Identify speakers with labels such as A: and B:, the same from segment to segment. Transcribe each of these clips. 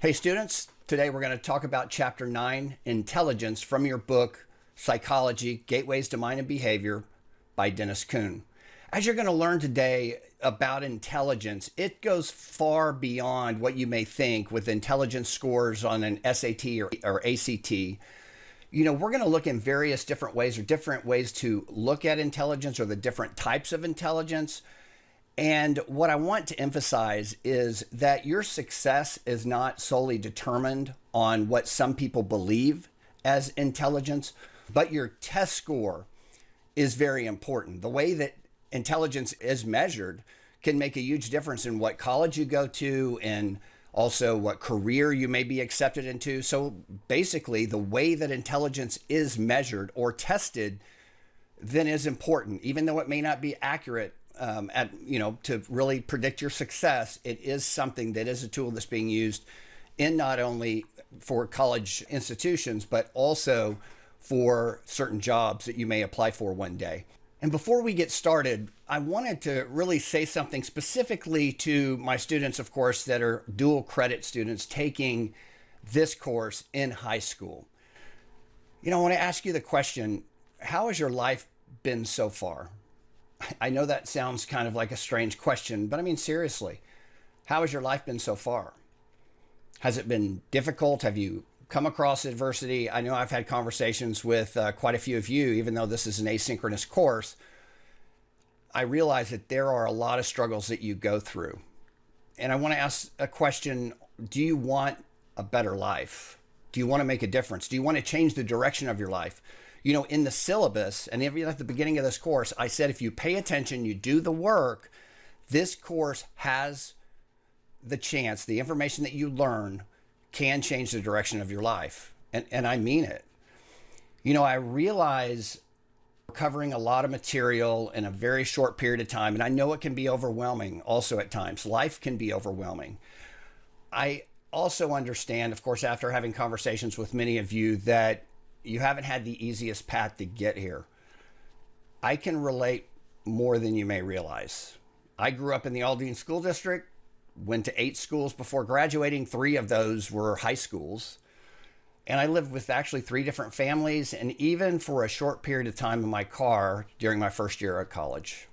A: Hey students, today we're going to talk about Chapter 9, Intelligence, from your book, Psychology, Gateways to Mind and Behavior by Dennis Kuhn. As you're going to learn today about intelligence, it goes far beyond what you may think with intelligence scores on an SAT or ACT. We're going to look in various different ways or different ways to look at intelligence or the different types of intelligence. And what I want to emphasize is that your success is not solely determined on what some people believe as intelligence, but your test score is very important. The way that intelligence is measured can make a huge difference in what college you go to and also what career you may be accepted into. So basically, the way that intelligence is measured or tested then is important, even though it may not be accurate. To really predict your success, it is something that is a tool that's being used in not only for college institutions, but also for certain jobs that you may apply for one day. And before we get started, I wanted to really say something specifically to my students, of course, that are dual credit students taking this course in high school. I want to ask you the question, how has your life been so far? I know that sounds kind of like a strange question, but I mean, seriously, how has your life been so far? Has it been difficult? Have you come across adversity? I know I've had conversations with quite a few of you, even though this is an asynchronous course. I realize that there are a lot of struggles that you go through. And I want to ask a question, do you want a better life? Do you want to make a difference? Do you want to change the direction of your life? In the syllabus, and even at the beginning of this course, I said if you pay attention, you do the work, this course has the chance, the information that you learn can change the direction of your life. And I mean it. I realize we're covering a lot of material in a very short period of time, and I know it can be overwhelming also at times. Life can be overwhelming. I also understand, of course, after having conversations with many of you, that you haven't had the easiest path to get here. I can relate more than you may realize. I grew up in the Aldine School District, went to 8 schools before graduating. 3 of those were high schools. And I lived with actually 3 different families, and even for a short period of time in my car during my first year at college.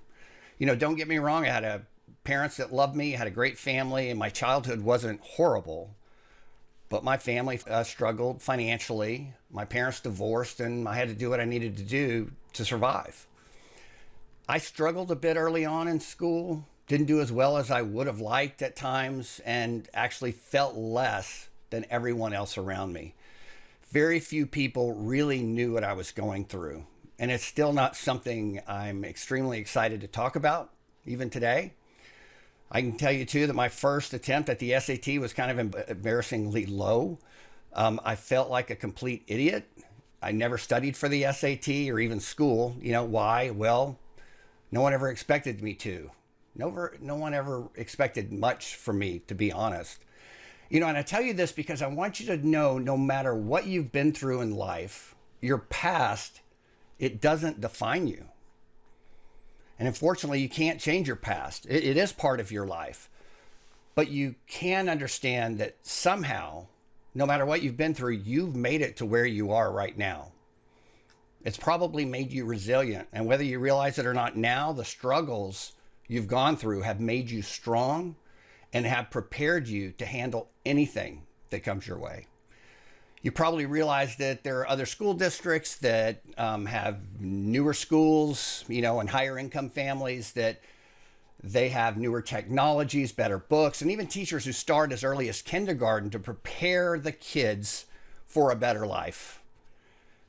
A: Don't get me wrong, I had parents that loved me, had a great family, and my childhood wasn't horrible. But my family struggled financially. My parents divorced, and I had to do what I needed to do to survive. I struggled a bit early on in school, didn't do as well as I would have liked at times, and actually felt less than everyone else around me. Very few people really knew what I was going through, and it's still not something I'm extremely excited to talk about, even today. I can tell you, too, that my first attempt at the SAT was kind of embarrassingly low. I felt like a complete idiot. I never studied for the SAT or even school. Why? Well, no one ever expected me to. No one ever expected much from me, to be honest. And I tell you this because I want you to know, no matter what you've been through in life, your past, it doesn't define you. And unfortunately, you can't change your past. It is part of your life. But you can understand that somehow, no matter what you've been through, you've made it to where you are right now. It's probably made you resilient. And whether you realize it or not now, the struggles you've gone through have made you strong and have prepared you to handle anything that comes your way. You probably realize that there are other school districts that have newer schools, and higher income families, that they have newer technologies, better books, and even teachers who start as early as kindergarten to prepare the kids for a better life.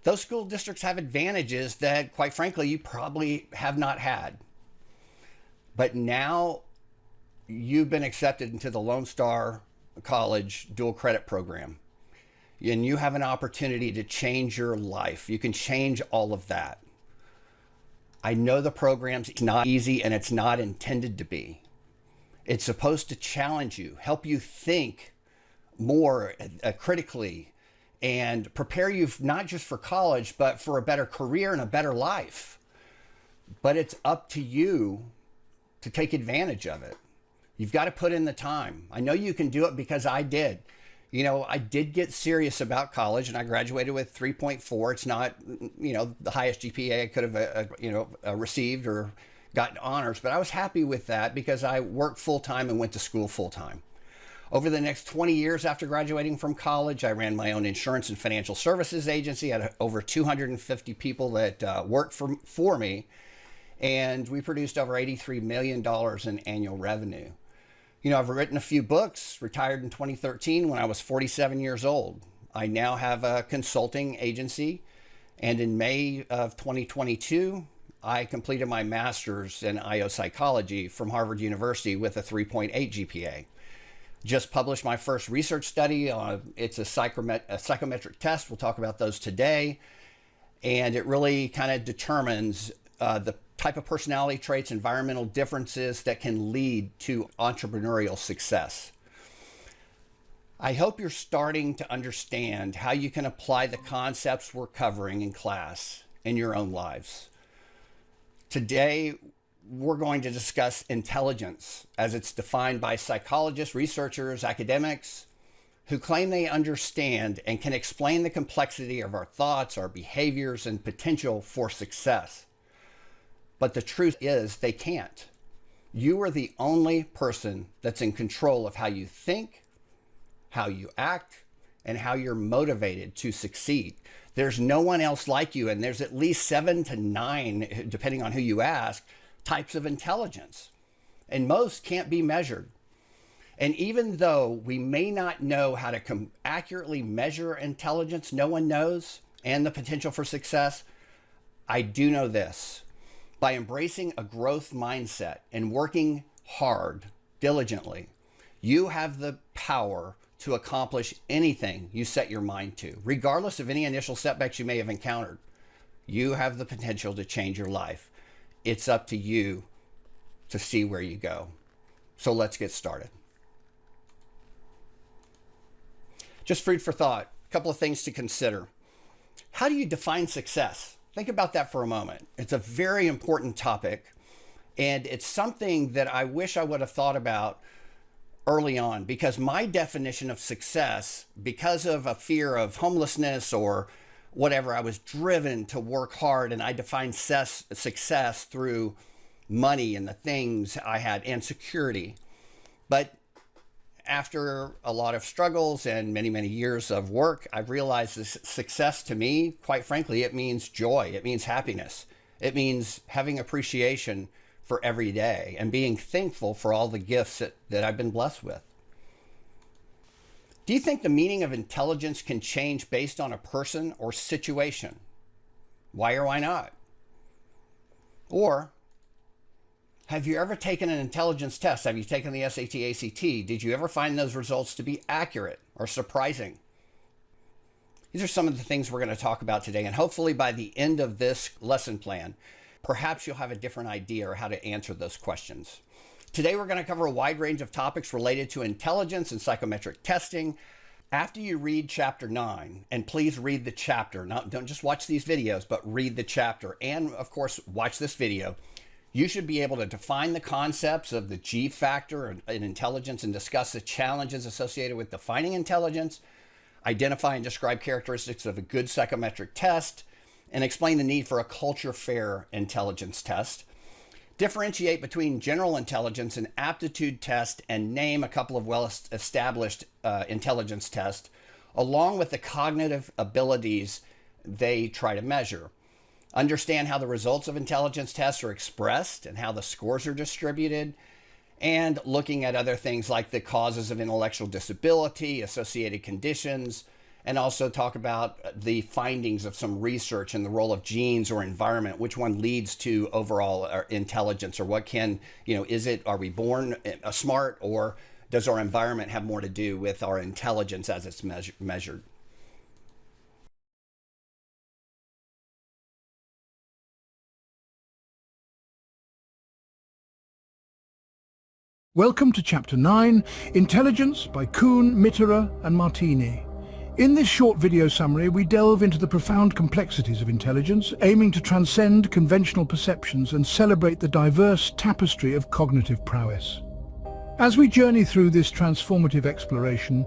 A: Those school districts have advantages that, quite frankly, you probably have not had. But now you've been accepted into the Lone Star College dual credit program. And you have an opportunity to change your life. You can change all of that. I know the program's not easy, and it's not intended to be. It's supposed to challenge you, help you think more critically, and prepare you not just for college, but for a better career and a better life. But it's up to you to take advantage of it. You've got to put in the time. I know you can do it because I did. I did get serious about college and I graduated with 3.4. It's not, the highest GPA I could have, received or gotten honors, but I was happy with that because I worked full time and went to school full time. Over the next 20 years after graduating from college, I ran my own insurance and financial services agency. I had over 250 people that worked for me, and we produced over $83 million in annual revenue. I've written a few books, retired in 2013 when I was 47 years old. I now have a consulting agency, and in May of 2022, I completed my master's in IO psychology from Harvard University with a 3.8 GPA. Just published my first research study. It's a psychometric test. We'll talk about those today. And it really kind of determines the type of personality traits, environmental differences that can lead to entrepreneurial success. I hope you're starting to understand how you can apply the concepts we're covering in class in your own lives. Today, we're going to discuss intelligence as it's defined by psychologists, researchers, academics who claim they understand and can explain the complexity of our thoughts, our behaviors, and potential for success. But the truth is they can't. You are the only person that's in control of how you think, how you act, and how you're motivated to succeed. There's no one else like you, and there's at least 7 to 9, depending on who you ask, types of intelligence, and most can't be measured. And even though we may not know how to accurately measure intelligence, no one knows, and the potential for success, I do know this. By embracing a growth mindset and working hard, diligently, you have the power to accomplish anything you set your mind to, regardless of any initial setbacks you may have encountered. You have the potential to change your life. It's up to you to see where you go. So let's get started. Just food for thought, a couple of things to consider. How do you define success? Think about that for a moment. It's a very important topic, and it's something that I wish I would have thought about early on, because my definition of success, because of a fear of homelessness or whatever, I was driven to work hard, and I defined success through money and the things I had and security. But after a lot of struggles and many, many years of work, I've realized this success to me, quite frankly, it means joy. It means happiness. It means having appreciation for every day and being thankful for all the gifts that I've been blessed with. Do you think the meaning of intelligence can change based on a person or situation? Why or why not? Or have you ever taken an intelligence test? Have you taken the SAT, ACT? Did you ever find those results to be accurate or surprising? These are some of the things we're going to talk about today, and hopefully by the end of this lesson plan, perhaps you'll have a different idea of how to answer those questions. Today, we're going to cover a wide range of topics related to intelligence and psychometric testing. After you read chapter 9, and please read the chapter, don't just watch these videos, but read the chapter, and of course, watch this video. You should be able to define the concepts of the G factor in intelligence and discuss the challenges associated with defining intelligence, identify and describe characteristics of a good psychometric test, and explain the need for a culture-fair intelligence test. Differentiate between general intelligence and aptitude test, and name a couple of well-established intelligence tests, along with the cognitive abilities they try to measure. Understand how the results of intelligence tests are expressed and how the scores are distributed, and looking at other things like the causes of intellectual disability, associated conditions, and also talk about the findings of some research and the role of genes or environment, which one leads to overall intelligence, or what can, are we born smart, or does our environment have more to do with our intelligence as it's measured?
B: Welcome to Chapter 9, Intelligence by Kuhn, Mitterer and Martini. In this short video summary, we delve into the profound complexities of intelligence, aiming to transcend conventional perceptions and celebrate the diverse tapestry of cognitive prowess. As we journey through this transformative exploration,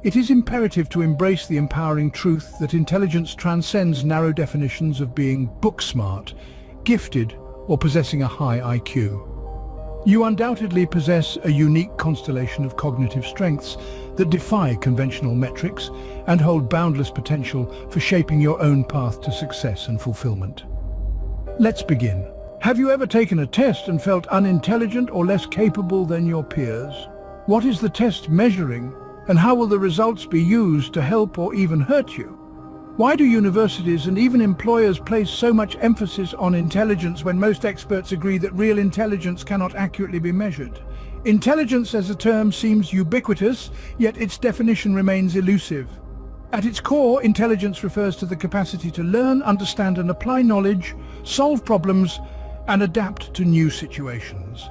B: It is imperative to embrace the empowering truth that intelligence transcends narrow definitions of being book smart, gifted, or possessing a high IQ. You undoubtedly possess a unique constellation of cognitive strengths that defy conventional metrics and hold boundless potential for shaping your own path to success and fulfillment. Let's begin. Have you ever taken a test and felt unintelligent or less capable than your peers? What is the test measuring, and how will the results be used to help or even hurt you? Why do universities and even employers place so much emphasis on intelligence when most experts agree that real intelligence cannot accurately be measured? Intelligence as a term seems ubiquitous, yet its definition remains elusive. At its core, intelligence refers to the capacity to learn, understand and apply knowledge, solve problems, and adapt to new situations.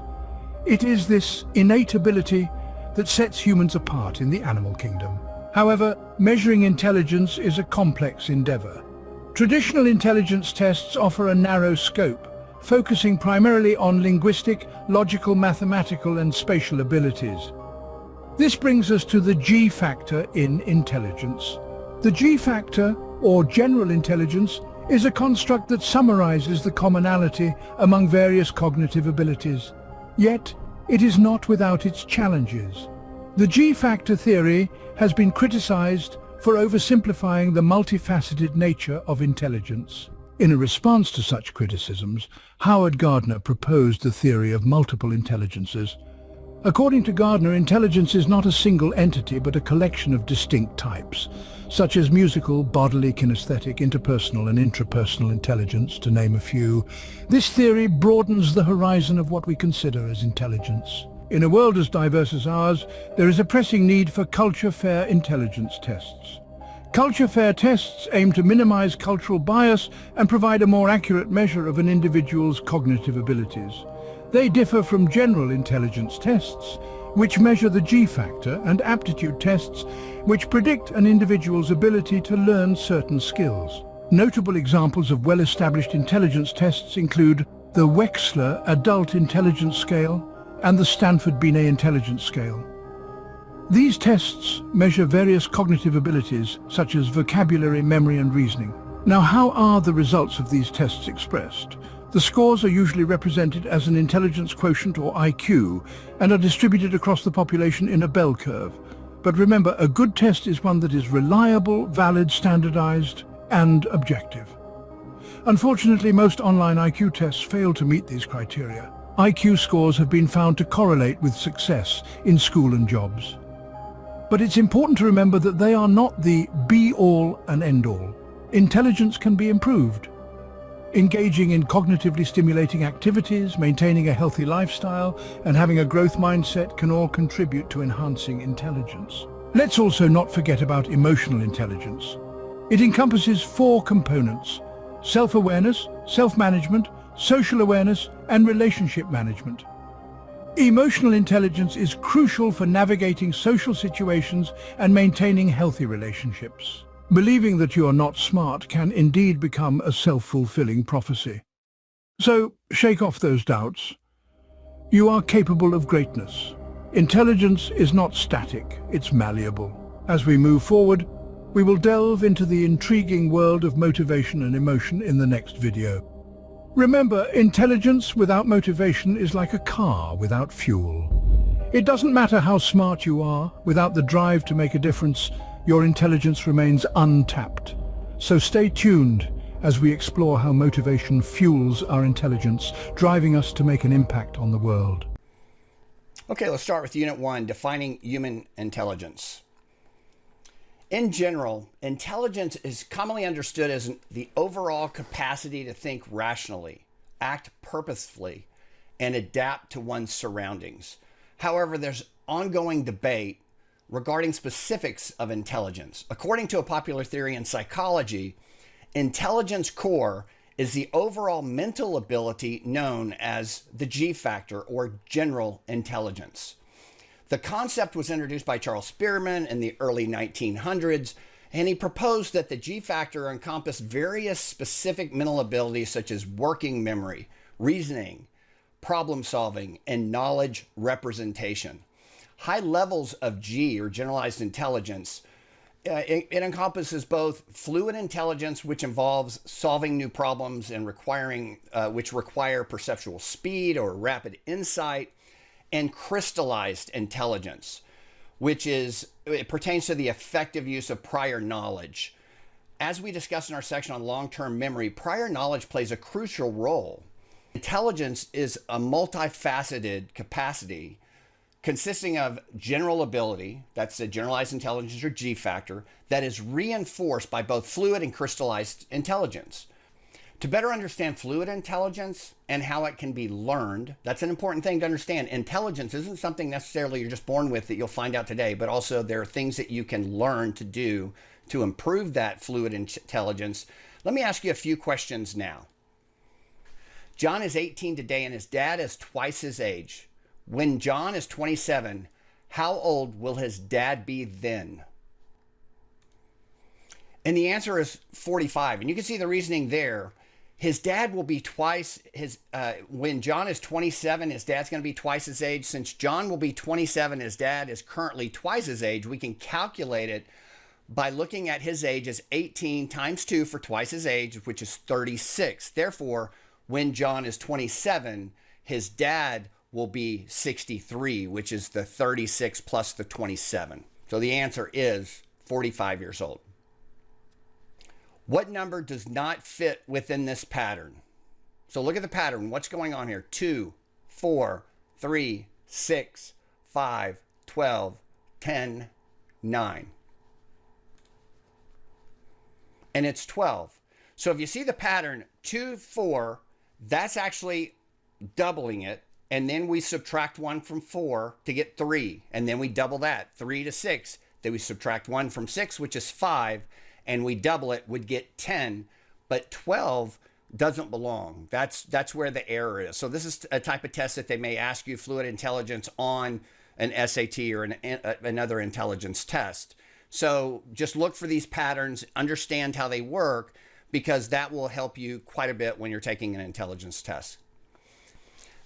B: It is this innate ability that sets humans apart in the animal kingdom. However, measuring intelligence is a complex endeavor. Traditional intelligence tests offer a narrow scope, focusing primarily on linguistic, logical, mathematical, and spatial abilities. This brings us to the G factor in intelligence. The G factor, or general intelligence, is a construct that summarizes the commonality among various cognitive abilities. Yet, it is not without its challenges. The G-factor theory has been criticized for oversimplifying the multifaceted nature of intelligence. In a response to such criticisms, Howard Gardner proposed the theory of multiple intelligences. According to Gardner, intelligence is not a single entity but a collection of distinct types, such as musical, bodily, kinesthetic, interpersonal and intrapersonal intelligence, to name a few. This theory broadens the horizon of what we consider as intelligence. In a world as diverse as ours, there is a pressing need for culture-fair intelligence tests. Culture-fair tests aim to minimize cultural bias and provide a more accurate measure of an individual's cognitive abilities. They differ from general intelligence tests, which measure the G-factor, and aptitude tests, which predict an individual's ability to learn certain skills. Notable examples of well-established intelligence tests include the Wechsler Adult Intelligence Scale and the Stanford Binet Intelligence Scale. These tests measure various cognitive abilities, such as vocabulary, memory, and reasoning. Now, how are the results of these tests expressed? The scores are usually represented as an intelligence quotient, or IQ, and are distributed across the population in a bell curve. But remember, a good test is one that is reliable, valid, standardized, and objective. Unfortunately, most online IQ tests fail to meet these criteria. IQ scores have been found to correlate with success in school and jobs. But it's important to remember that they are not the be-all and end-all. Intelligence can be improved. Engaging in cognitively stimulating activities, maintaining a healthy lifestyle, and having a growth mindset can all contribute to enhancing intelligence. Let's also not forget about emotional intelligence. It encompasses 4 components: self-awareness, self-management, social awareness, and relationship management. Emotional intelligence is crucial for navigating social situations and maintaining healthy relationships. Believing that you are not smart can indeed become a self-fulfilling prophecy. So, shake off those doubts. You are capable of greatness. Intelligence is not static, it's malleable. As we move forward, we will delve into the intriguing world of motivation and emotion in the next video. Remember, intelligence without motivation is like a car without fuel. It doesn't matter how smart you are, without the drive to make a difference, your intelligence remains untapped. So stay tuned as we explore how motivation fuels our intelligence, driving us to make an impact on the world.
A: Okay, let's start with Unit 1, defining human intelligence. In general, intelligence is commonly understood as the overall capacity to think rationally, act purposefully, and adapt to one's surroundings. However, there's ongoing debate regarding specifics of intelligence. According to a popular theory in psychology, intelligence core is the overall mental ability known as the G factor, or general intelligence. The concept was introduced by Charles Spearman in the early 1900s, and he proposed that the G factor encompassed various specific mental abilities such as working memory, reasoning, problem solving, and knowledge representation. High levels of G, or generalized intelligence, it encompasses both fluid intelligence, which involves solving new problems and which require perceptual speed or rapid insight, and crystallized intelligence, it pertains to the effective use of prior knowledge. As we discussed in our section on long-term memory, prior knowledge plays a crucial role. Intelligence is a multifaceted capacity consisting of general ability, that's the generalized intelligence or G factor, that is reinforced by both fluid and crystallized intelligence. To better understand fluid intelligence and how it can be learned, that's an important thing to understand. Intelligence isn't something necessarily you're just born with that you'll find out today, but also there are things that you can learn to do to improve that fluid intelligence. Let me ask you a few questions now. John is 18 today and his dad is twice his age. When John is 27, how old will his dad be then? And the answer is 45. And you can see the reasoning there. His dad will be twice when John is 27, his dad's going to be twice his age. Since John will be 27, his dad is currently twice his age. We can calculate it by looking at his age as 18 times 2 for twice his age, which is 36. Therefore, when John is 27, his dad will be 63, which is the 36 plus the 27. So the answer is 45 years old. What number does not fit within this pattern? So look at the pattern. What's going on here? 2, 4, 3, 6, 5, 12, 10, 9. And it's 12. So if you see the pattern, 2, 4, that's actually doubling it. And then we subtract 1 from 4 to get 3. And then we double that, 3 to 6. Then we subtract 1 from 6, which is 5. And we double it, would get 10. But 12 doesn't belong. That's where the error is. So this is a type of test that they may ask you, fluid intelligence, on an SAT or another intelligence test. So just look for these patterns, understand how they work, because that will help you quite a bit when you're taking an intelligence test.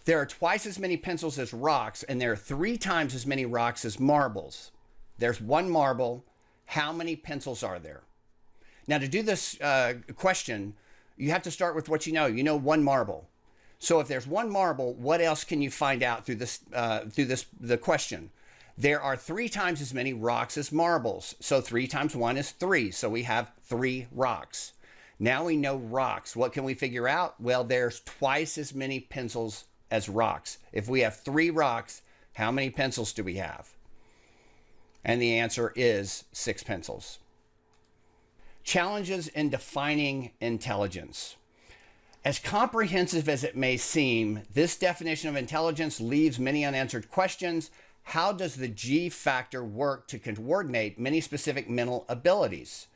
A: There are twice as many pencils as rocks, and there are 3 times as many rocks as marbles. There's 1 marble. How many pencils are there? Now, to do this question, you have to start with what you know. You know 1 marble. So if there's 1 marble, what else can you find out through the question? There are 3 times as many rocks as marbles. So 3 times 1 is 3. So we have 3 rocks. Now we know rocks. What can we figure out? Well, there's twice as many pencils as rocks. If we have 3 rocks, how many pencils do we have? And the answer is 6 pencils. Challenges in defining intelligence. As comprehensive as it may seem, this definition of intelligence leaves many unanswered questions. How does the G factor work to coordinate many specific mental abilities?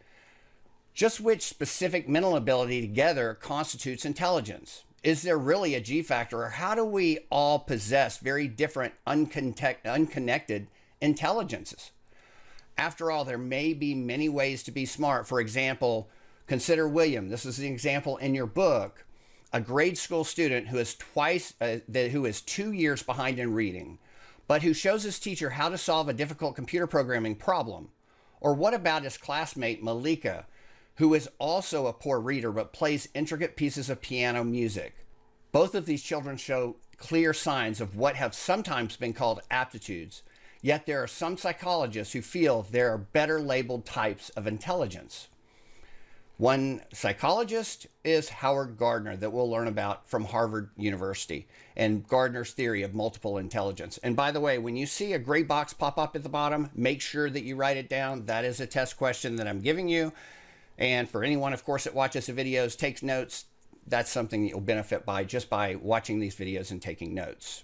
A: Just which specific mental ability together constitutes intelligence? Is there really a G factor, or how do we all possess very different unconnected intelligences? After all, there may be many ways to be smart. For example, consider William. This is an example in your book. A grade school student who is 2 years behind in reading, but who shows his teacher how to solve a difficult computer programming problem. Or what about his classmate Malika, who is also a poor reader but plays intricate pieces of piano music? Both of these children show clear signs of what have sometimes been called aptitudes, yet there are some psychologists who feel there are better labeled types of intelligence. One psychologist is Howard Gardner, that we'll learn about from Harvard University, and Gardner's theory of multiple intelligence. And by the way, when you see a gray box pop up at the bottom, make sure that you write it down. That is a test question that I'm giving you. And for anyone, of course, that watches the videos, takes notes, that's something you'll benefit by just by watching these videos and taking notes.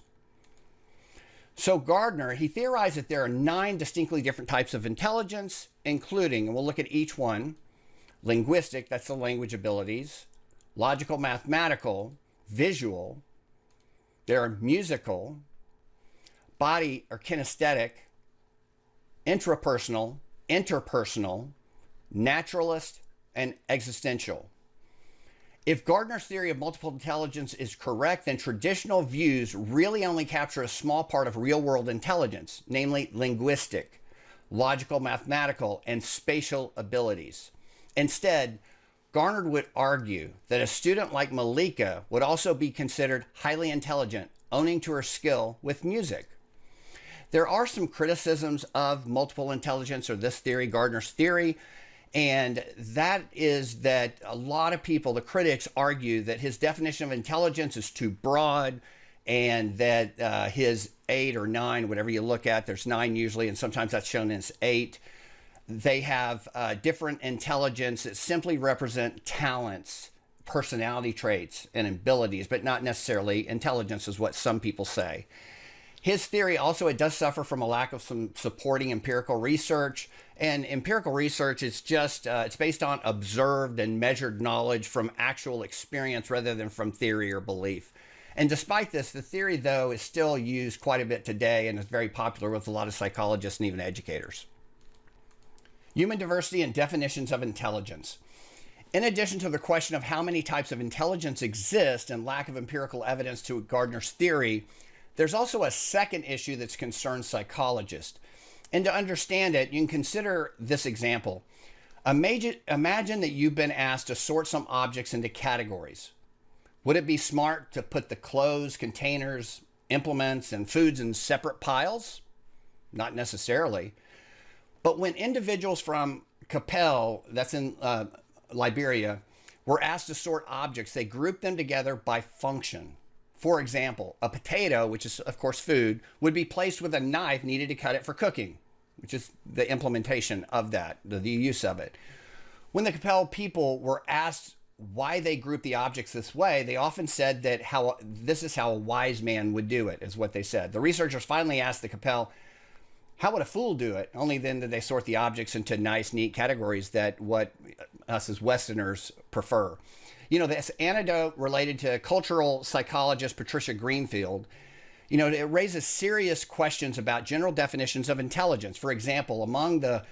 A: So Gardner, he theorized that there are 9 distinctly different types of intelligence, including, and we'll look at each one: linguistic, that's the language abilities; logical, mathematical; visual; there are musical; body or kinesthetic; intrapersonal, interpersonal; naturalist, and existential. If Gardner's theory of multiple intelligence is correct, then traditional views really only capture a small part of real-world intelligence, namely linguistic, logical, mathematical, and spatial abilities. Instead, Garner would argue that a student like Malika would also be considered highly intelligent, owing to her skill with music. There are some criticisms of multiple intelligence, or this theory, Gardner's theory, and that is that a lot of people, the critics, argue that his definition of intelligence is too broad, and that his 8 or 9, whatever you look at, there's 9 usually, and sometimes that's shown as 8. They have different intelligence that simply represent talents, personality traits, and abilities, but not necessarily intelligence, is what some people say. His theory also, it does suffer from a lack of some supporting empirical research, and empirical research is just, it's based on observed and measured knowledge from actual experience rather than from theory or belief. And despite this, the theory, though, is still used quite a bit today and is very popular with a lot of psychologists and even educators. Human diversity and definitions of intelligence. In addition to the question of how many types of intelligence exist and lack of empirical evidence to Gardner's theory, there's also a second issue that's concerned psychologists. And to understand it, you can consider this example. Imagine that you've been asked to sort some objects into categories. Would it be smart to put the clothes, containers, implements, and foods in separate piles? Not necessarily. But when individuals from Capel, that's in Liberia, were asked to sort objects, they grouped them together by function. For example, a potato, which is of course food, would be placed with a knife needed to cut it for cooking, which is the implementation of that, the use of it. When the Capel people were asked why they grouped the objects this way, they often said that this is how a wise man would do it, is what they said. The researchers finally asked the Capel, how would a fool do it? Only then did they sort the objects into nice, neat categories that what us as Westerners prefer. You know, this anecdote related to cultural psychologist Patricia Greenfield, you know, it raises serious questions about general definitions of intelligence. For example, among the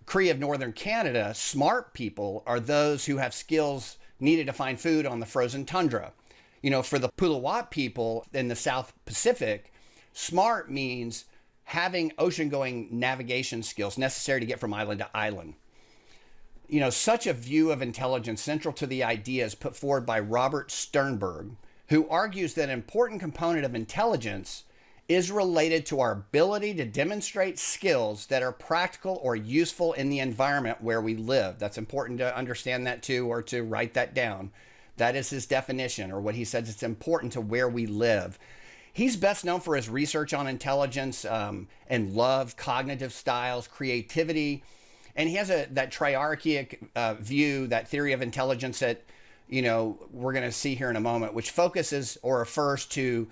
A: Cree of Northern Canada, smart people are those who have skills needed to find food on the frozen tundra. You know, for the Puluwat people in the South Pacific, smart means having ocean-going navigation skills necessary to get from island to island. You know, such a view of intelligence central to the ideas put forward by Robert Sternberg, who argues that an important component of intelligence is related to our ability to demonstrate skills that are practical or useful in the environment where we live. That's important to understand that too, or to write that down. That is his definition, or what he says, it's important to where we live. He's best known for his research on intelligence and love, cognitive styles, creativity. And he has that triarchic view, that theory of intelligence that, you know, we're going to see here in a moment, which focuses or refers to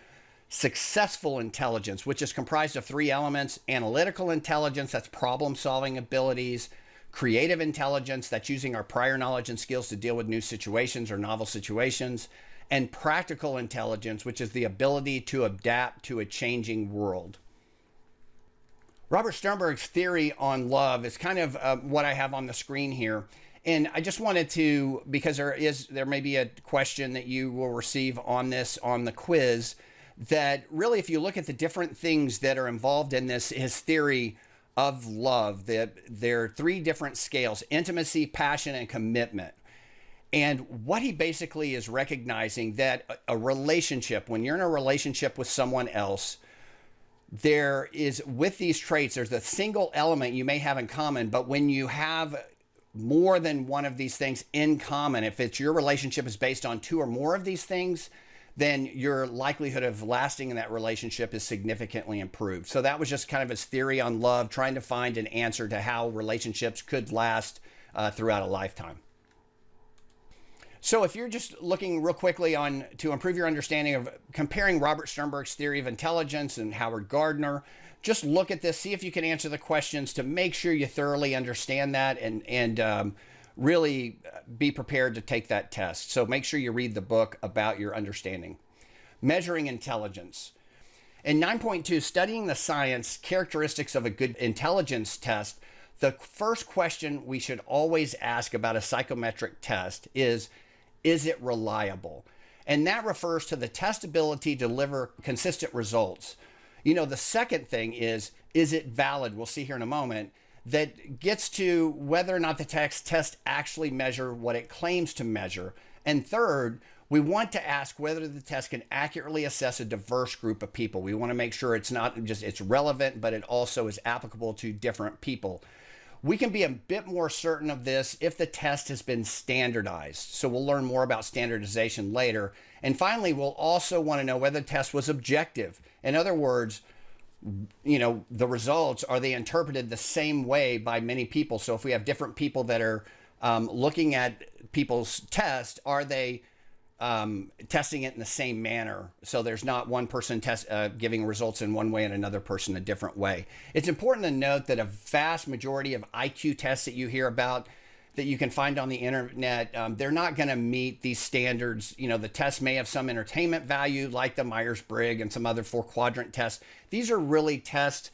A: successful intelligence, which is comprised of 3 elements: analytical intelligence, that's problem-solving abilities; creative intelligence, that's using our prior knowledge and skills to deal with new situations or novel situations; and practical intelligence, which is the ability to adapt to a changing world. Robert Sternberg's theory on love is kind of what I have on the screen here. And I just wanted to, because there may be a question that you will receive on this on the quiz, that really, if you look at the different things that are involved in this, his theory of love, that there are 3 different scales: intimacy, passion, and commitment. And what he basically is recognizing that a relationship, when you're in a relationship with someone else, there is, with these traits, there's a single element you may have in common, but when you have more than one of these things in common, if it's your relationship is based on 2 or more of these things, then your likelihood of lasting in that relationship is significantly improved. So that was just kind of his theory on love, trying to find an answer to how relationships could last throughout a lifetime. So if you're just looking real quickly to improve your understanding of comparing Robert Sternberg's theory of intelligence and Howard Gardner, just look at this, see if you can answer the questions to make sure you thoroughly understand that and really be prepared to take that test. So make sure you read the book about your understanding. Measuring intelligence. In 9.2, studying the science, characteristics of a good intelligence test, the first question we should always ask about a psychometric test is is it reliable? And that refers to the test ability to deliver consistent results. The second thing is it valid? We'll see here in a moment. That gets to whether or not the test actually measure what it claims to measure. And third, we want to ask whether the test can accurately assess a diverse group of people. We want to make sure it's not just it's relevant, but it also is applicable to different people. We can be a bit more certain of this if the test has been standardized. So we'll learn more about standardization later. And finally, we'll also want to know whether the test was objective. In other words, the results, are they interpreted the same way by many people? So if we have different people that are looking at people's test, are they testing it in the same manner? So there's not one person giving results in one way and another person a different way. It's important to note that a vast majority of IQ tests that you hear about that you can find on the internet, they're not going to meet these standards. The test may have some entertainment value like the Myers-Briggs and some other 4-quadrant tests. These are really tests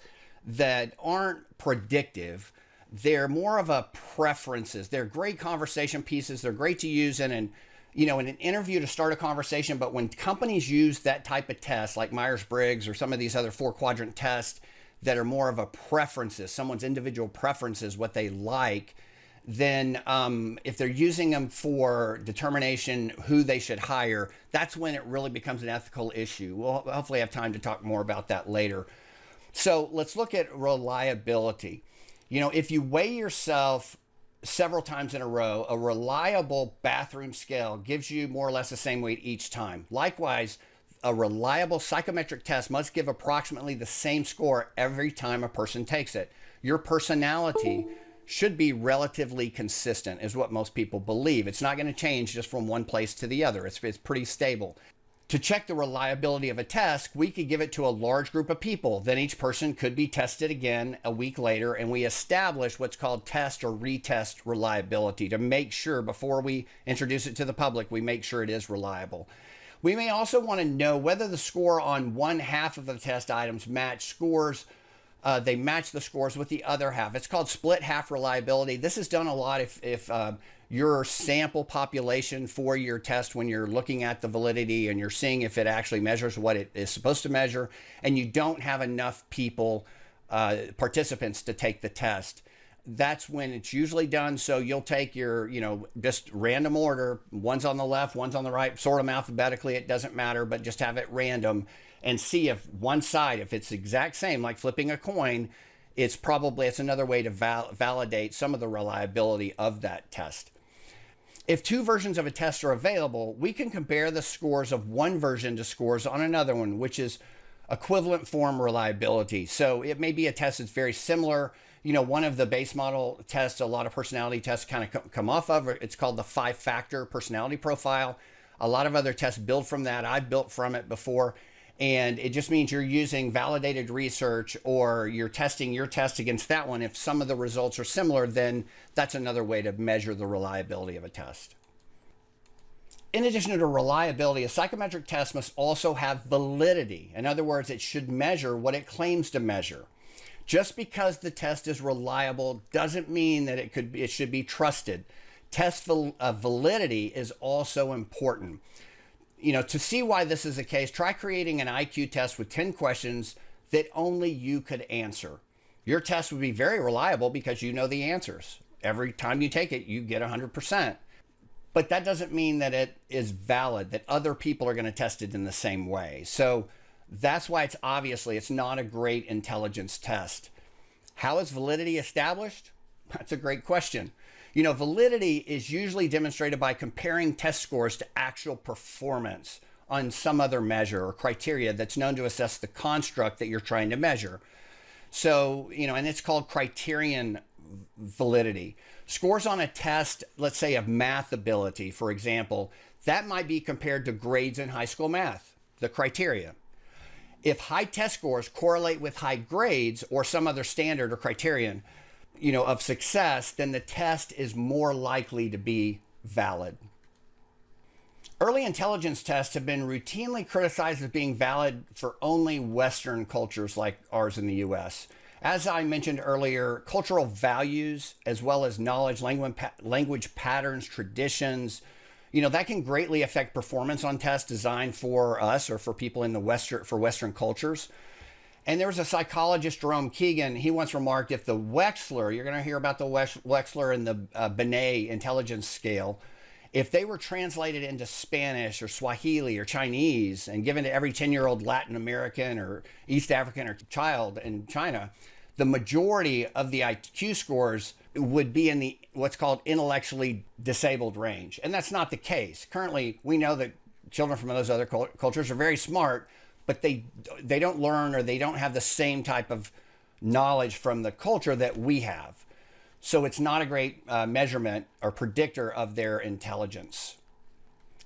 A: that aren't predictive. They're more of a preferences. They're great conversation pieces. They're great to use in an interview to start a conversation. But when companies use that type of test like Myers-Briggs or some of these other 4-quadrant tests that are more of a preferences, someone's individual preferences, what they like, then if they're using them for determination who they should hire, that's when it really becomes an ethical issue. We'll hopefully have time to talk more about that later. So let's look at reliability. If you weigh yourself several times in a row, a reliable bathroom scale gives you more or less the same weight each time. Likewise, a reliable psychometric test must give approximately the same score every time a person takes it. Your personality should be relatively consistent, is what most people believe. It's not going to change just from one place to the other. It's pretty stable. To check the reliability of a test, we could give it to a large group of people. Then each person could be tested again a week later, and we establish what's called test or retest reliability to make sure before we introduce it to the public, we make sure it is reliable. We may also want to know whether the score on one half of the test items match scores. They match the scores with the other half. It's called split half reliability. This is done a lot if your sample population for your test, when you're looking at the validity and you're seeing if it actually measures what it is supposed to measure, and you don't have enough people, participants to take the test. That's when it's usually done. So you'll take your, just random order. One's on the left, one's on the right, sort them alphabetically. It doesn't matter, but just have it random and see if one side, if it's the exact same, like flipping a coin, it's another way to validate some of the reliability of that test. If two versions of a test are available, we can compare the scores of one version to scores on another one, which is equivalent form reliability. So it may be a test that's very similar. One of the base model tests, a lot of personality tests kind of come off of, it's called the 5-factor personality profile. A lot of other tests build from that. I've built from it before. And it just means you're using validated research, or you're testing your test against that one. If some of the results are similar, then that's another way to measure the reliability of a test. In addition to reliability, a psychometric test must also have validity. In other words, it should measure what it claims to measure. Just because the test is reliable doesn't mean that it should be trusted. Test validity is also important. To see why this is the case, try creating an IQ test with 10 questions that only you could answer. Your test would be very reliable because you know the answers. Every time you take it, you get 100%. But that doesn't mean that it is valid, that other people are going to test it in the same way. So that's why it's not a great intelligence test. How is validity established? That's a great question. Validity is usually demonstrated by comparing test scores to actual performance on some other measure or criteria that's known to assess the construct that you're trying to measure. So, and it's called criterion validity. Scores on a test, let's say of math ability, for example, that might be compared to grades in high school math, the criteria. If high test scores correlate with high grades or some other standard or criterion, of success, then the test is more likely to be valid. Early intelligence tests have been routinely criticized as being valid for only Western cultures like ours in the US. As I mentioned earlier, cultural values, as well as knowledge, language patterns, traditions, that can greatly affect performance on tests designed for us or for people in the Western cultures. And there was a psychologist, Jerome Keegan. He once remarked, if the Wechsler, you're going to hear about the Wechsler and the Binet intelligence scale, if they were translated into Spanish or Swahili or Chinese and given to every 10-year-old Latin American or East African or child in China, the majority of the IQ scores would be in the what's called intellectually disabled range. And that's not the case. Currently, we know that children from those other cultures are very smart, but they don't learn, or they don't have the same type of knowledge from the culture that we have. So it's not a great measurement or predictor of their intelligence.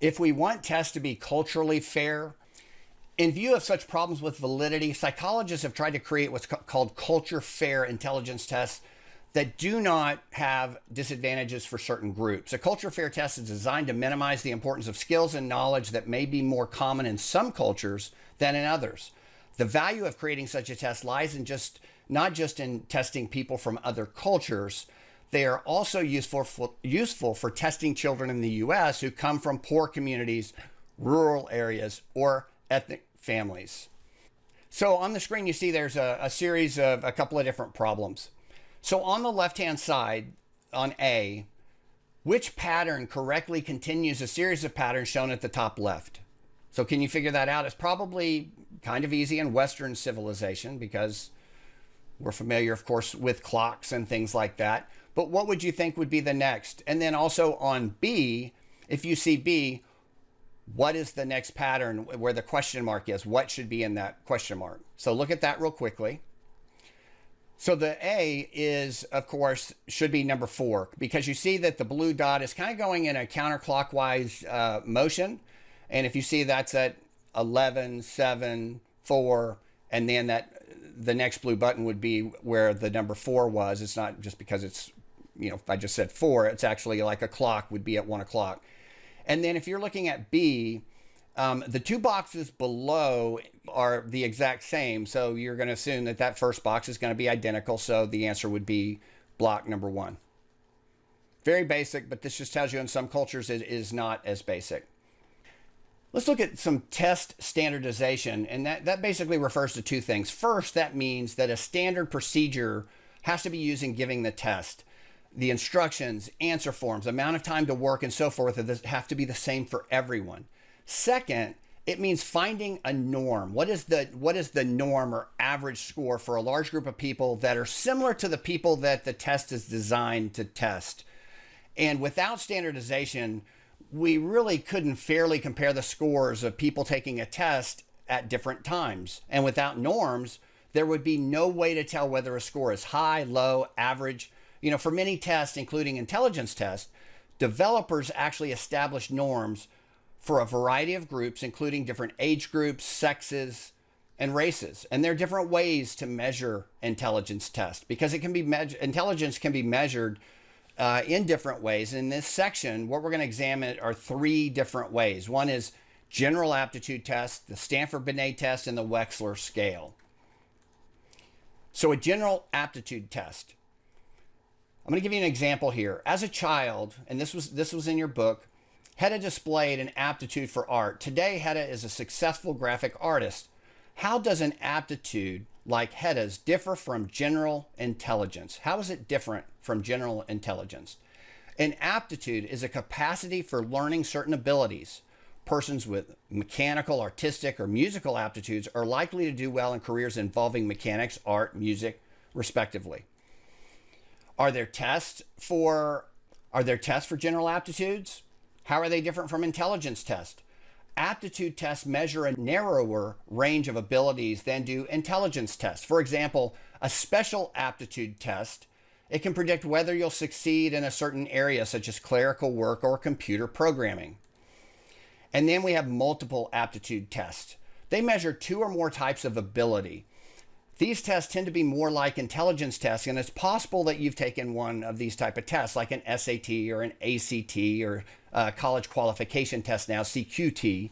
A: If we want tests to be culturally fair, in view of such problems with validity, psychologists have tried to create what's called culture fair intelligence tests that do not have disadvantages for certain groups. A culture fair test is designed to minimize the importance of skills and knowledge that may be more common in some cultures than in others. The value of creating such a test lies in not just in testing people from other cultures. They are also useful for testing children in the U.S. who come from poor communities, rural areas, or ethnic families. So on the screen, you see there's a series of a couple of different problems. So on the left-hand side, on A, which pattern correctly continues a series of patterns shown at the top left? So can you figure that out? It's probably kind of easy in Western civilization because we're familiar, of course, with clocks and things like that. But what would you think would be the next? And then also on B, if you see B, what is the next pattern where the question mark is? What should be in that question mark? So look at that real quickly. So the A is, of course, should be number 4, because you see that the blue dot is kind of going in a counterclockwise motion. And if you see that's at 11, 7, 4, and then the next blue button would be where the number 4 was. It's not just because it's, if I just said 4, it's actually like a clock would be at 1 o'clock. And then if you're looking at B, the 2 boxes below are the exact same. So you're going to assume that first box is going to be identical. So the answer would be block number 1. Very basic, but this just tells you in some cultures it is not as basic. Let's look at some test standardization, and that basically refers to 2 things. First, that means that a standard procedure has to be used in giving the test. The instructions, answer forms, amount of time to work, and so forth have to be the same for everyone. Second, it means finding a norm. What is the norm or average score for a large group of people that are similar to the people that the test is designed to test? And without standardization, we really couldn't fairly compare the scores of people taking a test at different times. And without norms, there would be no way to tell whether a score is high, low, average. For many tests, including intelligence tests, developers actually establish norms for a variety of groups, including different age groups, sexes, and races. And there are different ways to measure intelligence tests because intelligence can be measured in different ways. In this section, what we're going to examine are 3 different ways. One is general aptitude test, the Stanford Binet test, and the Wechsler scale. So a general aptitude test. I'm going to give you an example here. As a child, and this was in your book, Hedda displayed an aptitude for art. Today, Hedda is a successful graphic artist. How does an aptitude like Hedda's differ from general intelligence? How is it different from general intelligence? An aptitude is a capacity for learning certain abilities. Persons with mechanical, artistic, or musical aptitudes are likely to do well in careers involving mechanics, art, music, respectively. Are there tests for general aptitudes? How are they different from intelligence tests? Aptitude tests measure a narrower range of abilities than do intelligence tests. For example, a special aptitude test, it can predict whether you'll succeed in a certain area, such as clerical work or computer programming. And then we have multiple aptitude tests. They measure 2 or more types of ability. These tests tend to be more like intelligence tests, and it's possible that you've taken one of these type of tests, like an SAT or an ACT or college qualification test now, CQT.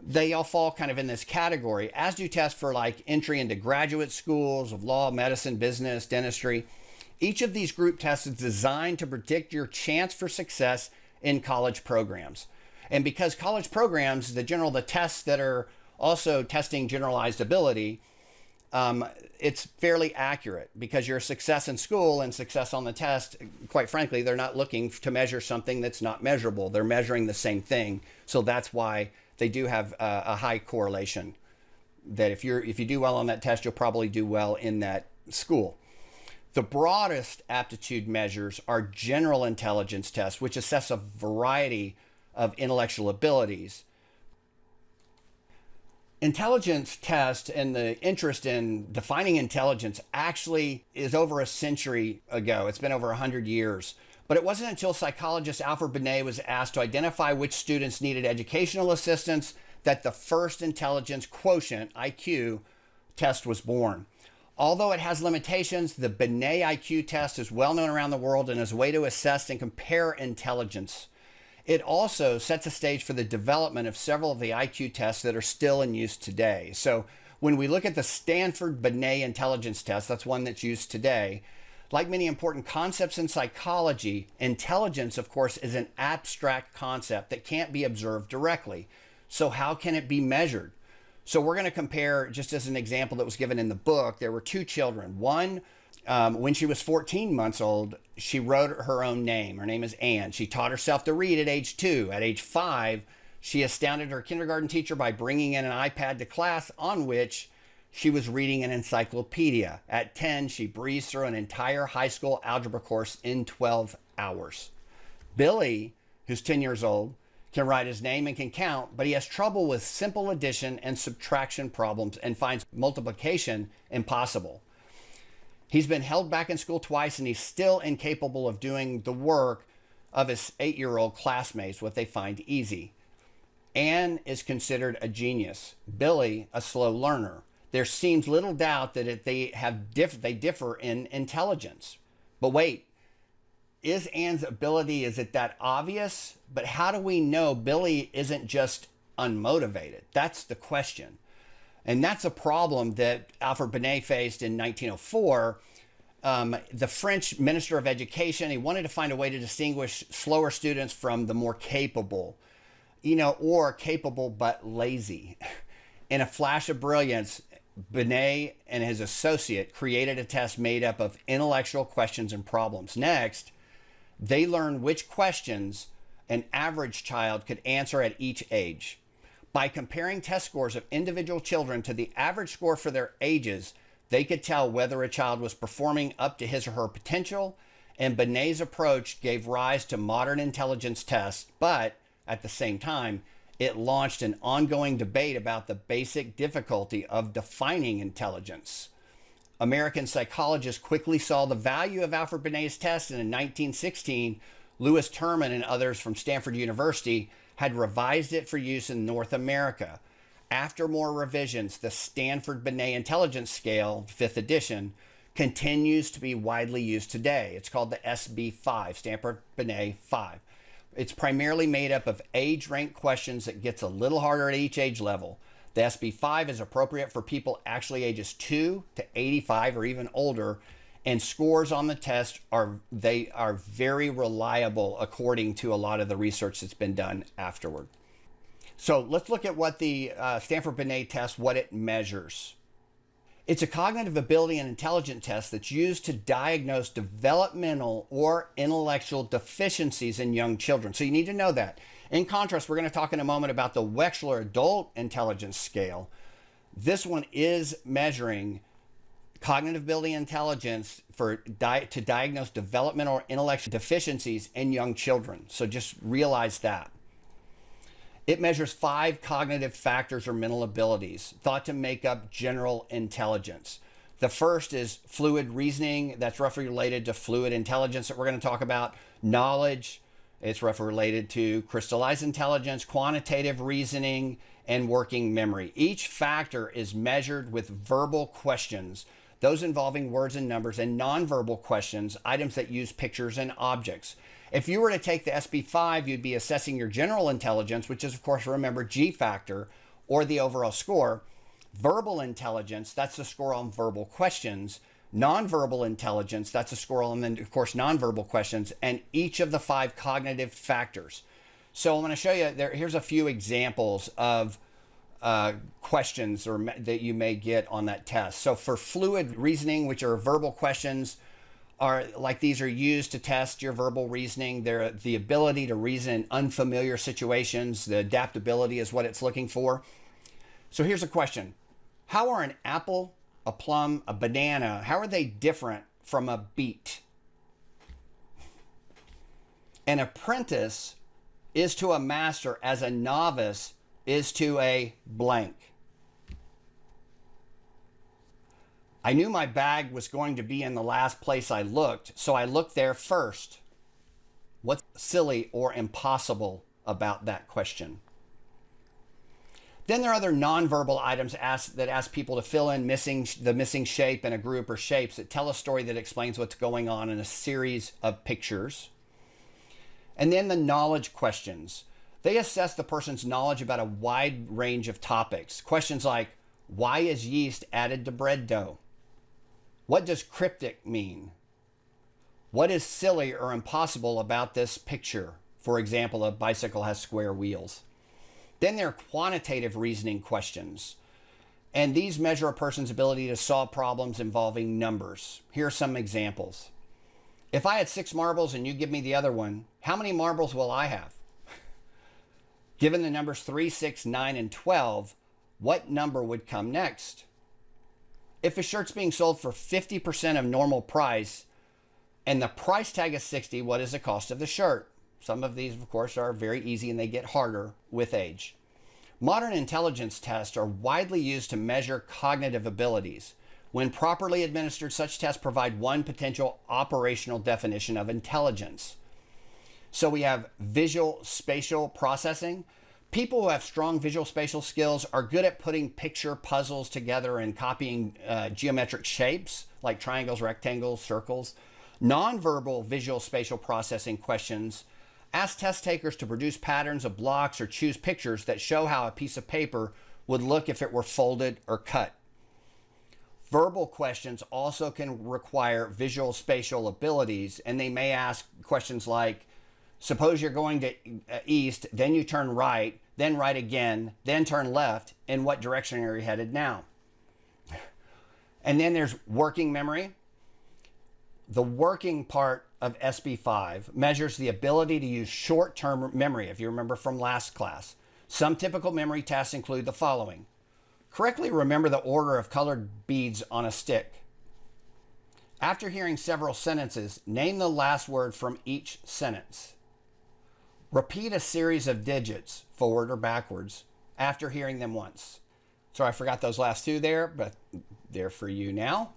A: They all fall kind of in this category, as do tests for like entry into graduate schools of law, medicine, business, dentistry. Each of these group tests is designed to predict your chance for success in college programs. And because college programs, the tests that are also testing generalized ability, it's fairly accurate because your success in school and success on the test, quite frankly, they're not looking to measure something that's not measurable. They're measuring the same thing. So that's why they do have a high correlation that if you do well on that test, you'll probably do well in that school. The broadest aptitude measures are general intelligence tests, which assess a variety of intellectual abilities. Intelligence test and the interest in defining intelligence actually is over a century ago. It's been over 100 years. But it wasn't until psychologist Alfred Binet was asked to identify which students needed educational assistance that the first intelligence quotient, IQ, test was born. Although it has limitations, the Binet IQ test is well known around the world and is a way to assess and compare intelligence. It also sets a stage for the development of several of the IQ tests that are still in use today. So when we look at the Stanford Binet intelligence test, that's one that's used today. Like many important concepts in psychology, intelligence, of course, is an abstract concept that can't be observed directly. So how can it be measured? So we're going to compare, just as an example that was given in the book, there were two children. One, when she was 14 months old, she wrote her own name. Her name is Anne. She taught herself to read at age 2. At age 5, she astounded her kindergarten teacher by bringing in an iPad to class on which she was reading an encyclopedia. At 10, she breezed through an entire high school algebra course in 12 hours. Billy, who's 10 years old, can write his name and can count, but he has trouble with simple addition and subtraction problems and finds multiplication impossible. He's been held back in school twice and he's still incapable of doing the work of his 8-year-old classmates, what they find easy. Anne is considered a genius. Billy, a slow learner. There seems little doubt that they differ in intelligence. But wait, is Anne's ability, is it that obvious? But how do we know Billy isn't just unmotivated? That's the question. And that's a problem that Alfred Binet faced in 1904. The French Minister of Education, he wanted to find a way to distinguish slower students from the more capable, or capable but lazy. In a flash of brilliance, Binet and his associate created a test made up of intellectual questions and problems. Next, they learned which questions an average child could answer at each age. By comparing test scores of individual children to the average score for their ages, they could tell whether a child was performing up to his or her potential, and Binet's approach gave rise to modern intelligence tests, but at the same time, it launched an ongoing debate about the basic difficulty of defining intelligence. American psychologists quickly saw the value of Alfred Binet's test, and in 1916, Lewis Terman and others from Stanford University had revised it for use in North America. After more revisions, the Stanford Binet Intelligence Scale, 5th edition, continues to be widely used today. It's called the SB5, Stanford Binet 5. It's primarily made up of age-ranked questions that gets a little harder at each age level. The SB5 is appropriate for people actually ages 2 to 85 or even older, and scores on the test are very reliable according to a lot of the research that's been done afterward. So let's look at what the Stanford Binet test, what it measures. It's a cognitive ability and intelligence test that's used to diagnose developmental or intellectual deficiencies in young children. So you need to know that. In contrast, we're going to talk in a moment about the Wechsler Adult Intelligence Scale. This one is measuring cognitive ability and intelligence to diagnose developmental or intellectual deficiencies in young children. So just realize that. It measures 5 cognitive factors or mental abilities thought to make up general intelligence. The first is fluid reasoning. That's roughly related to fluid intelligence that we're going to talk about. Knowledge. It's roughly related to crystallized intelligence, quantitative reasoning, and working memory. Each factor is measured with verbal questions, those involving words and numbers, and nonverbal questions, items that use pictures and objects. If you were to take the SB5, you'd be assessing your general intelligence, which is, of course, remember, G factor, or the overall score. Verbal intelligence, that's the score on verbal questions. Nonverbal intelligence, that's a score on, then, of course, nonverbal questions, and each of the 5 cognitive factors. So I'm going to show you there. Here's a few examples of questions that you may get on that test. So for fluid reasoning, which are verbal questions, these are used to test your verbal reasoning. They're the ability to reason in unfamiliar situations. The adaptability is what it's looking for. So here's a question. How are an apple, a plum, a banana, how are they different from a beet? An apprentice is to a master as a novice is to a blank. I knew my bag was going to be in the last place I looked, so I looked there first. What's silly or impossible about that question? Then there are other nonverbal items that ask people to fill in the missing shape in a group or shapes that tell a story that explains what's going on in a series of pictures. And then the knowledge questions. They assess the person's knowledge about a wide range of topics. Questions like, why is yeast added to bread dough? What does cryptic mean? What is silly or impossible about this picture? For example, a bicycle has square wheels. Then there are quantitative reasoning questions. And these measure a person's ability to solve problems involving numbers. Here are some examples. If I had 6 marbles and you give me the other one, how many marbles will I have? Given the numbers 3, 6, 9, and 12, what number would come next? If a shirt's being sold for 50% of normal price and the price tag is 60, what is the cost of the shirt? Some of these, of course, are very easy and they get harder with age. Modern intelligence tests are widely used to measure cognitive abilities. When properly administered, such tests provide one potential operational definition of intelligence. So we have visual spatial processing. People who have strong visual spatial skills are good at putting picture puzzles together and copying geometric shapes like triangles, rectangles, circles. Nonverbal visual spatial processing questions ask test takers to produce patterns of blocks or choose pictures that show how a piece of paper would look if it were folded or cut. Verbal questions also can require visual spatial abilities, and they may ask questions like, suppose you're going to east, then you turn right, then right again, then turn left. In what direction are you headed now? And then there's working memory. The working part of SB5 measures the ability to use short-term memory, if you remember from last class. Some typical memory tasks include the following. Correctly remember the order of colored beads on a stick. After hearing several sentences, name the last word from each sentence. Repeat a series of digits, forward or backwards, after hearing them once. So I forgot those last two there, but they're for you now.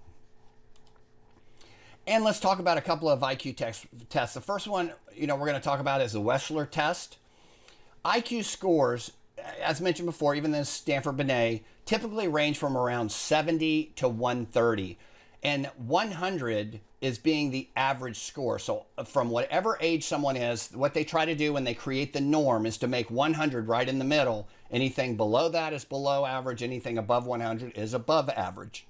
A: And let's talk about a couple of IQ tests. The first one, we're going to talk about is the Wechsler test. IQ scores, as mentioned before, even the Stanford-Binet, typically range from around 70 to 130. And 100 is being the average score. So from whatever age someone is, what they try to do when they create the norm is to make 100 right in the middle. Anything below that is below average. Anything above 100 is above average.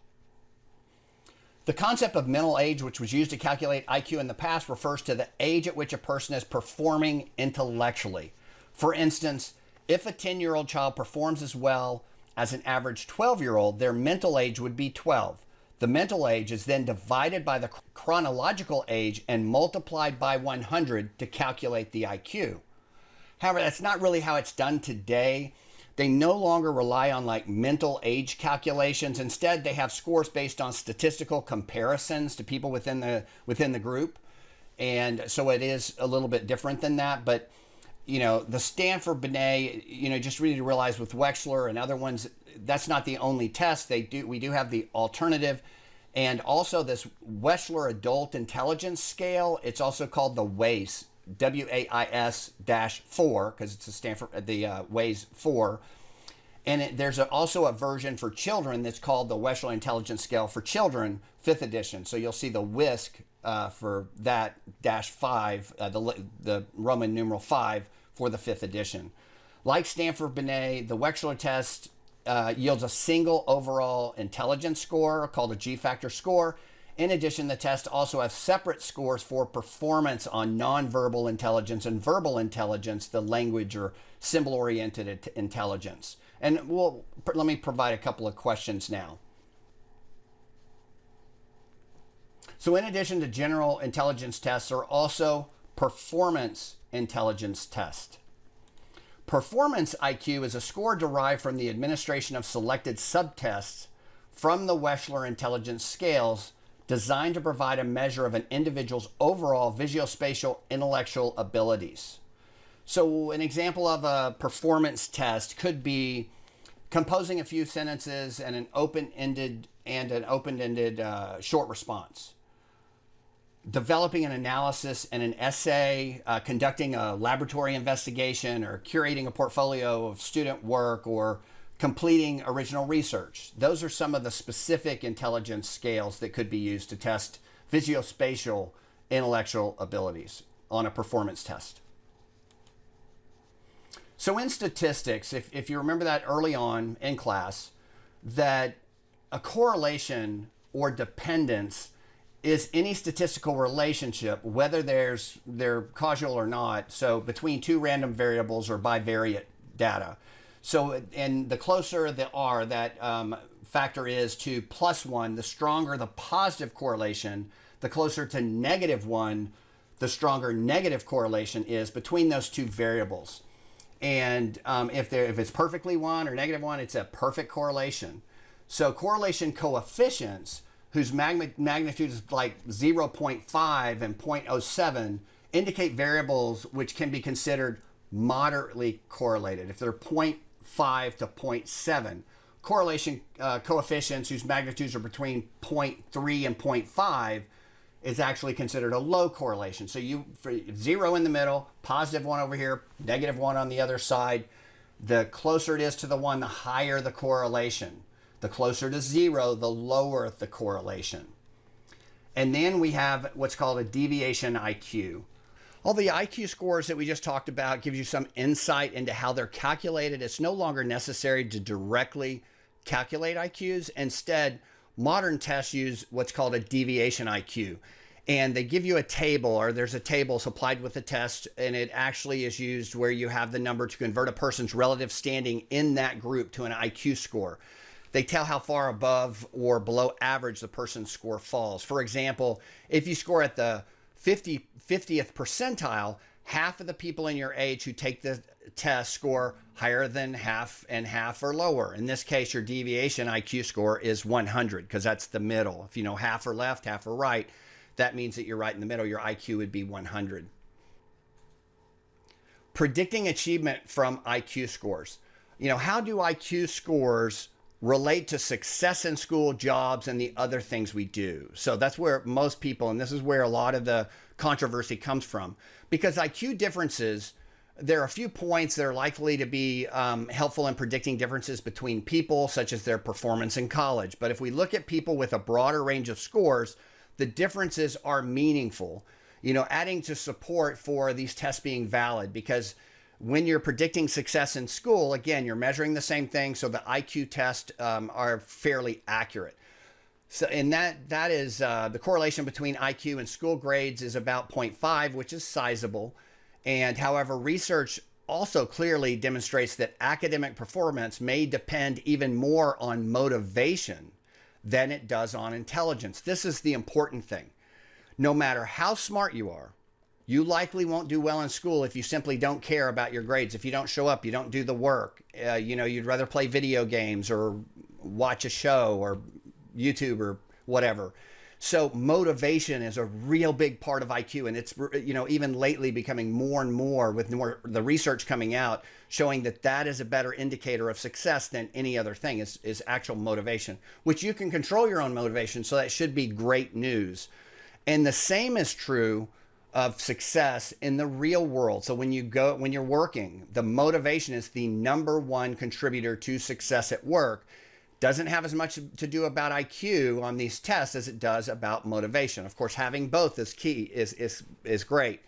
A: The concept of mental age, which was used to calculate IQ in the past, refers to the age at which a person is performing intellectually. For instance, if a 10-year-old child performs as well as an average 12-year-old, their mental age would be 12. The mental age is then divided by the chronological age and multiplied by 100 to calculate the IQ. However, that's not really how it's done today. They no longer rely on mental age calculations. Instead, they have scores based on statistical comparisons to people within the group. And so it is a little bit different than that. But, the Stanford-Binet, just really to realize with Wechsler and other ones, that's not the only test. We do have the alternative. And also this Wechsler Adult Intelligence Scale. It's also called the WAIS. WAIS-4, because it's the WAIS 4. And there's also a version for children that's called the Wechsler Intelligence Scale for Children, 5th edition. So you'll see the WISC for that -5, the Roman numeral 5 for the 5th edition. Like Stanford-Binet, the Wechsler test yields a single overall intelligence score called a G-factor score. In addition, the tests also have separate scores for performance on nonverbal intelligence and verbal intelligence, the language or symbol-oriented intelligence. And let me provide a couple of questions now. So in addition to general intelligence tests, there are also performance intelligence tests. Performance IQ is a score derived from the administration of selected subtests from the Wechsler intelligence scales designed to provide a measure of an individual's overall visuospatial intellectual abilities. So an example of a performance test could be composing a few sentences and an open-ended short response, developing an analysis and an essay, conducting a laboratory investigation, or curating a portfolio of student work, or completing original research. Those are some of the specific intelligence scales that could be used to test visuospatial intellectual abilities on a performance test. So in statistics, if you remember that early on in class, that a correlation or dependence is any statistical relationship, whether they're causal or not, so between two random variables or bivariate data. So, and the closer the R, that factor is to +1, the stronger the positive correlation. The closer to -1, the stronger negative correlation is between those two variables. And if it's perfectly 1 or -1, it's a perfect correlation. So correlation coefficients, whose magnitude is like 0.5 and 0.07, indicate variables which can be considered moderately correlated. If they're 0.5 to 0.7, correlation coefficients whose magnitudes are between 0.3 and 0.5 is actually considered a low correlation. So for 0 in the middle, +1 over here, -1 on the other side. The closer it is to the 1, the higher the correlation. The closer to 0, the lower the correlation. And then we have what's called a deviation IQ. All the IQ scores that we just talked about gives you some insight into how they're calculated. It's no longer necessary to directly calculate IQs. Instead, modern tests use what's called a deviation IQ. And they give you a table, or there's a table supplied with the test, and it actually is used where you have the number to convert a person's relative standing in that group to an IQ score. They tell how far above or below average the person's score falls. For example, if you score at the 50th percentile, half of the people in your age who take the test score higher than half, and half or lower. In this case, your deviation IQ score is 100, because that's the middle. If you know half are left, half are right, that means that you're right in the middle. Your IQ would be 100. Predicting achievement from IQ scores. How do IQ scores relate to success in school, jobs, and the other things we do? So that's where most people, and this is where a lot of the controversy comes from, because IQ differences, there are a few points that are likely to be helpful in predicting differences between people, such as their performance in college. But if we look at people with a broader range of scores, the differences are meaningful, adding to support for these tests being valid, because when you're predicting success in school, again, you're measuring the same thing, so the IQ tests are fairly accurate. So, and that is the correlation between IQ and school grades is about 0.5, which is sizable. And however, research also clearly demonstrates that academic performance may depend even more on motivation than it does on intelligence. This is the important thing. No matter how smart you are, you likely won't do well in school if you simply don't care about your grades. If you don't show up, you don't do the work. You'd rather play video games or watch a show or YouTube or whatever. So motivation is a real big part of IQ, and it's even lately becoming more and more with the research coming out showing that is a better indicator of success than any other thing is actual motivation, which you can control your own motivation. So that should be great news. And the same is true of success in the real world. So when you're working, the motivation is the #1 contributor to success at work. Doesn't have as much to do about IQ on these tests as it does about motivation. Of course, having both is key, is great.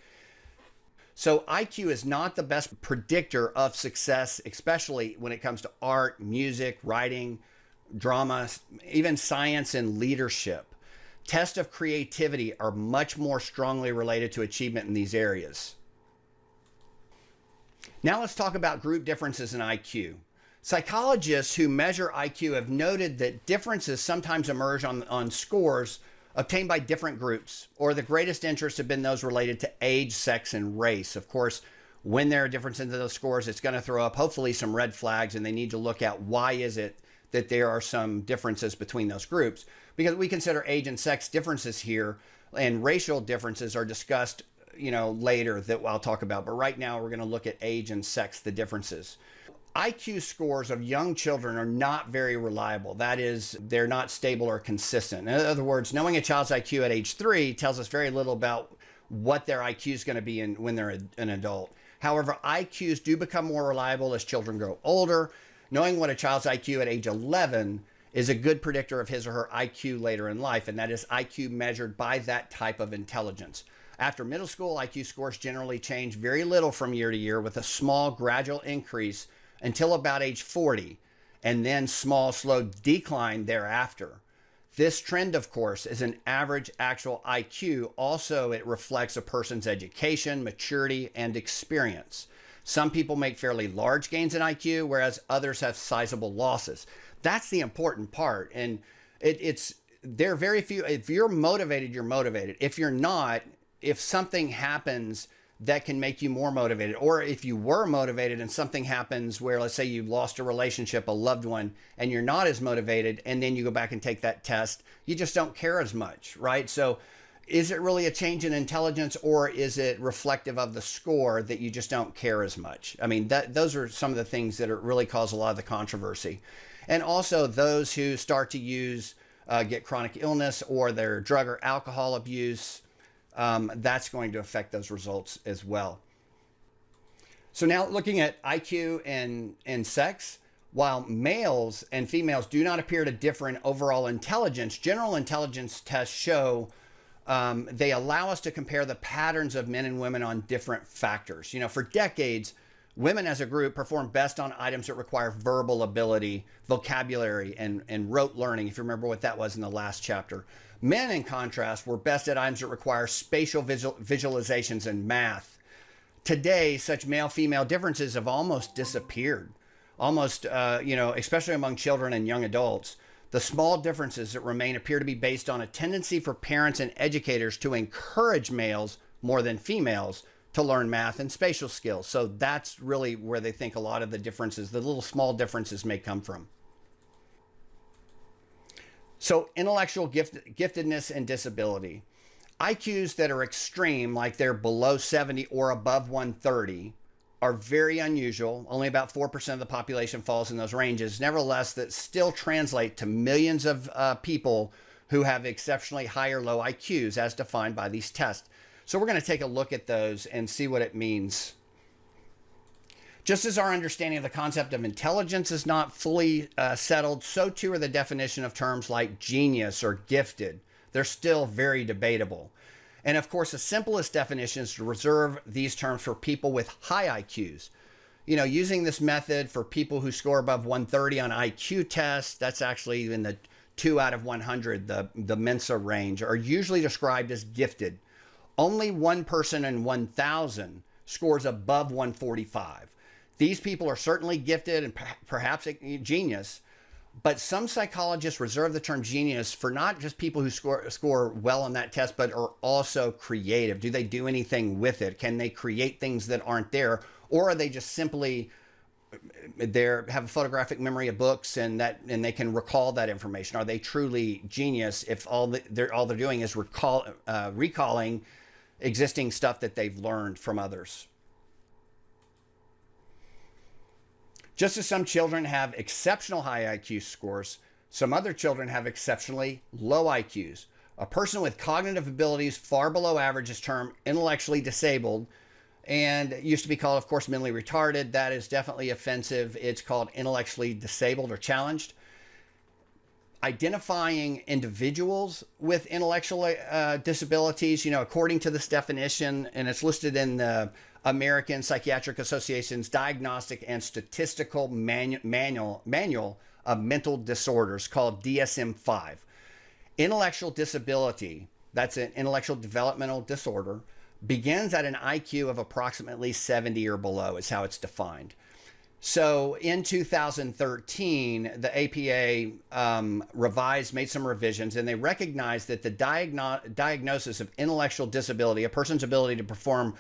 A: So IQ is not the best predictor of success, especially when it comes to art, music, writing, drama, even science and leadership. Tests of creativity are much more strongly related to achievement in these areas. Now let's talk about group differences in IQ. Psychologists who measure IQ have noted that differences sometimes emerge on scores obtained by different groups, or the greatest interest have been those related to age, sex, and race. Of course, when there are differences in those scores, it's going to throw up hopefully some red flags, and they need to look at why is it that there are some differences between those groups. Because we consider age and sex differences here, and racial differences are discussed, later that I'll talk about. But right now we're going to look at age and sex, the differences. IQ scores of young children are not very reliable. That is, they're not stable or consistent. In other words, knowing a child's IQ at age 3 tells us very little about what their IQ is going to be when they're an adult. However, IQs do become more reliable as children grow older. Knowing what a child's IQ at age 11 is a good predictor of his or her IQ later in life, and that is IQ measured by that type of intelligence. After middle school, IQ scores generally change very little from year to year, with a small gradual increase until about age 40, and then small, slow decline thereafter. This trend, of course, is an average actual IQ. Also, it reflects a person's education, maturity, and experience. Some people make fairly large gains in IQ, whereas others have sizable losses. That's the important part. And there are very few. If you're motivated, you're motivated. If you're not, if something happens that can make you more motivated, or if you were motivated and something happens where, let's say you lost a relationship, a loved one, and you're not as motivated, and then you go back and take that test, you just don't care as much, right? So is it really a change in intelligence, or is it reflective of the score that you just don't care as much? I mean, those are some of the things that really cause a lot of the controversy. And also those who start to get chronic illness, or their drug or alcohol abuse, that's going to affect those results as well. So now looking at IQ and sex, while males and females do not appear to differ in overall intelligence, general intelligence tests show they allow us to compare the patterns of men and women on different factors. For decades, women as a group perform best on items that require verbal ability, vocabulary, and rote learning, if you remember what that was in the last chapter. Men, in contrast, were best at items that require spatial visualizations and math. Today, such male-female differences have almost disappeared. Especially among children and young adults. The small differences that remain appear to be based on a tendency for parents and educators to encourage males more than females to learn math and spatial skills. So that's really where they think a lot of the differences, the little small differences, may come from. So intellectual giftedness and disability. IQs that are extreme, like they're below 70 or above 130, are very unusual. Only about 4% of the population falls in those ranges. Nevertheless, that still translate to millions of people who have exceptionally high or low IQs as defined by these tests. So we're going to take a look at those and see what it means. Just as our understanding of the concept of intelligence is not fully settled, so too are the definition of terms like genius or gifted. They're still very debatable. And of course, the simplest definition is to reserve these terms for people with high IQs. Using this method for people who score above 130 on IQ tests, that's actually in the 2 out of 100, the Mensa range, are usually described as gifted. Only one person in 1,000 scores above 145. These people are certainly gifted and perhaps a genius, but some psychologists reserve the term genius for not just people who score well on that test, but are also creative. Do they do anything with it? Can they create things that aren't there? Or are they just simply have a photographic memory of books and they can recall that information? Are they truly genius if all they're doing is recalling existing stuff that they've learned from others? Just as some children have exceptional high IQ scores, some other children have exceptionally low IQs. A person with cognitive abilities far below average is termed intellectually disabled, and it used to be called, of course, mentally retarded. That is definitely offensive. It's called intellectually disabled or challenged. Identifying individuals with intellectual disabilities, according to this definition, and it's listed in the American Psychiatric Association's Diagnostic and Statistical Manual of Mental Disorders, called DSM-5. Intellectual disability, that's an intellectual developmental disorder, begins at an IQ of approximately 70 or below, is how it's defined. So in 2013, the APA made some revisions, and they recognized that the diagnosis of intellectual disability, a person's ability to perform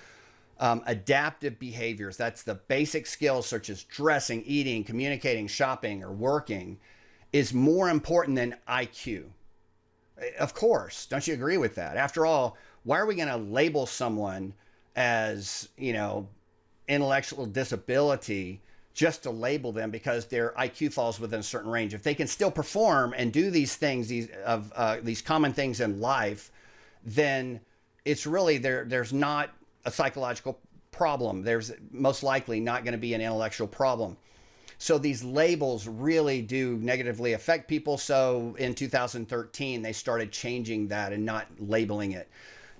A: adaptive behaviors, that's the basic skills such as dressing, eating, communicating, shopping, or working, is more important than IQ. Of course, don't you agree with that? After all, why are we going to label someone as, intellectual disability just to label them because their IQ falls within a certain range? If they can still perform and do these things, these common things in life, then it's really there's not a psychological problem. There's most likely not going to be an intellectual problem. So these labels really do negatively affect people. So in 2013, they started changing that and not labeling it.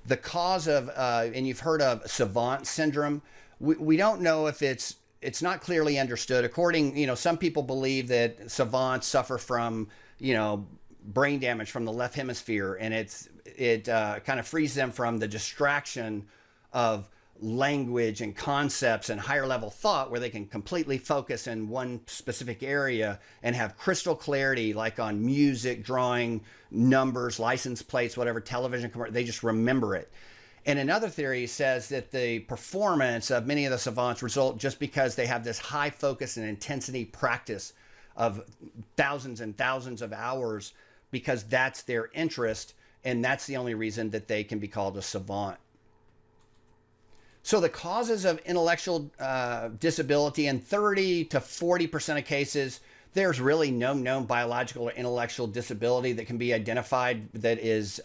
A: The cause of, and you've heard of savant syndrome, we don't know if it's not clearly understood. According, some people believe that savants suffer from, brain damage from the left hemisphere, and it kind of frees them from the distraction of language and concepts and higher level thought, where they can completely focus in one specific area and have crystal clarity, like on music, drawing, numbers, license plates, whatever, television, they just remember it. And another theory says that the performance of many of the savants result just because they have this high focus and intensity practice of thousands and thousands of hours, because that's their interest, and that's the only reason that they can be called a savant. So the causes of intellectual disability, in 30 to 40% of cases, there's really no known biological or intellectual disability that can be identified that is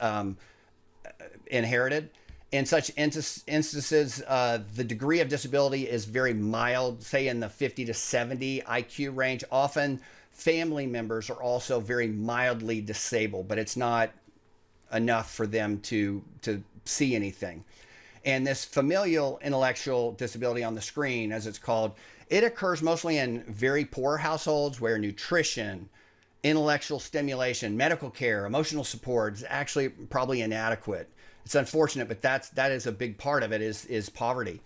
A: inherited. In such instances, the degree of disability is very mild, say in the 50 to 70 IQ range. Often family members are also very mildly disabled, but it's not enough for them to see anything. And this familial intellectual disability on the screen, as it's called, it occurs mostly in very poor households where nutrition, intellectual stimulation, medical care, emotional support is actually probably inadequate. It's unfortunate, but that is a big part of it, is poverty.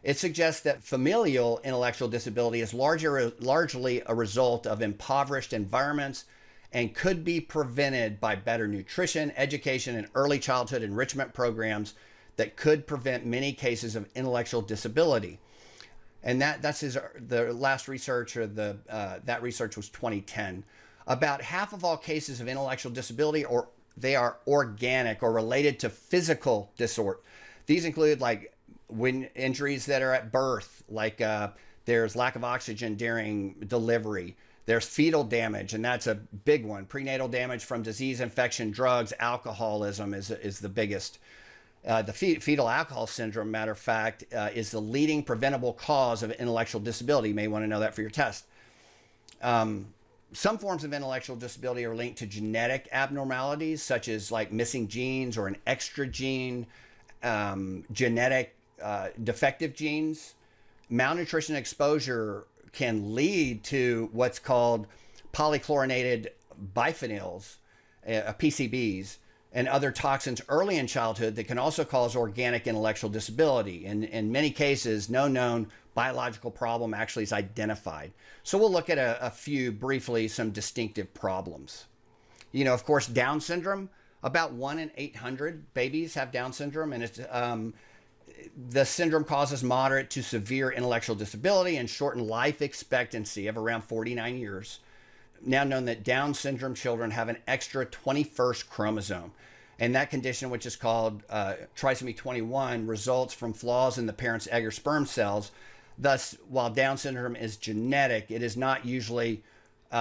A: It suggests that familial intellectual disability is largely a result of impoverished environments and could be prevented by better nutrition, education, and early childhood enrichment programs that could prevent many cases of intellectual disability. And that's the last research, or that research was 2010. About half of all cases of intellectual disability, they are organic or related to physical disorder. These include like injuries that are at birth, like there's lack of oxygen during delivery. There's fetal damage, and that's a big one. Prenatal damage from disease, infection, drugs, alcoholism is the biggest. The fetal alcohol syndrome, matter of fact, is the leading preventable cause of intellectual disability. You may want to know that for your test. Some forms of intellectual disability are linked to genetic abnormalities, such as like missing genes or an extra gene, genetic defective genes. Malnutrition exposure can lead to what's called polychlorinated biphenyls, PCBs, and other toxins early in childhood that can also cause organic intellectual disability. And in many cases, no known biological problem actually is identified. So we'll look at a few briefly, some distinctive problems. Of course, Down syndrome, about 1 in 800 babies have Down syndrome, and it's the syndrome causes moderate to severe intellectual disability and shortened life expectancy of around 49 years. Now known that Down syndrome children have an extra 21st chromosome. And that condition, which is called trisomy 21, results from flaws in the parent's egg or sperm cells. Thus, while Down syndrome is genetic, it is not usually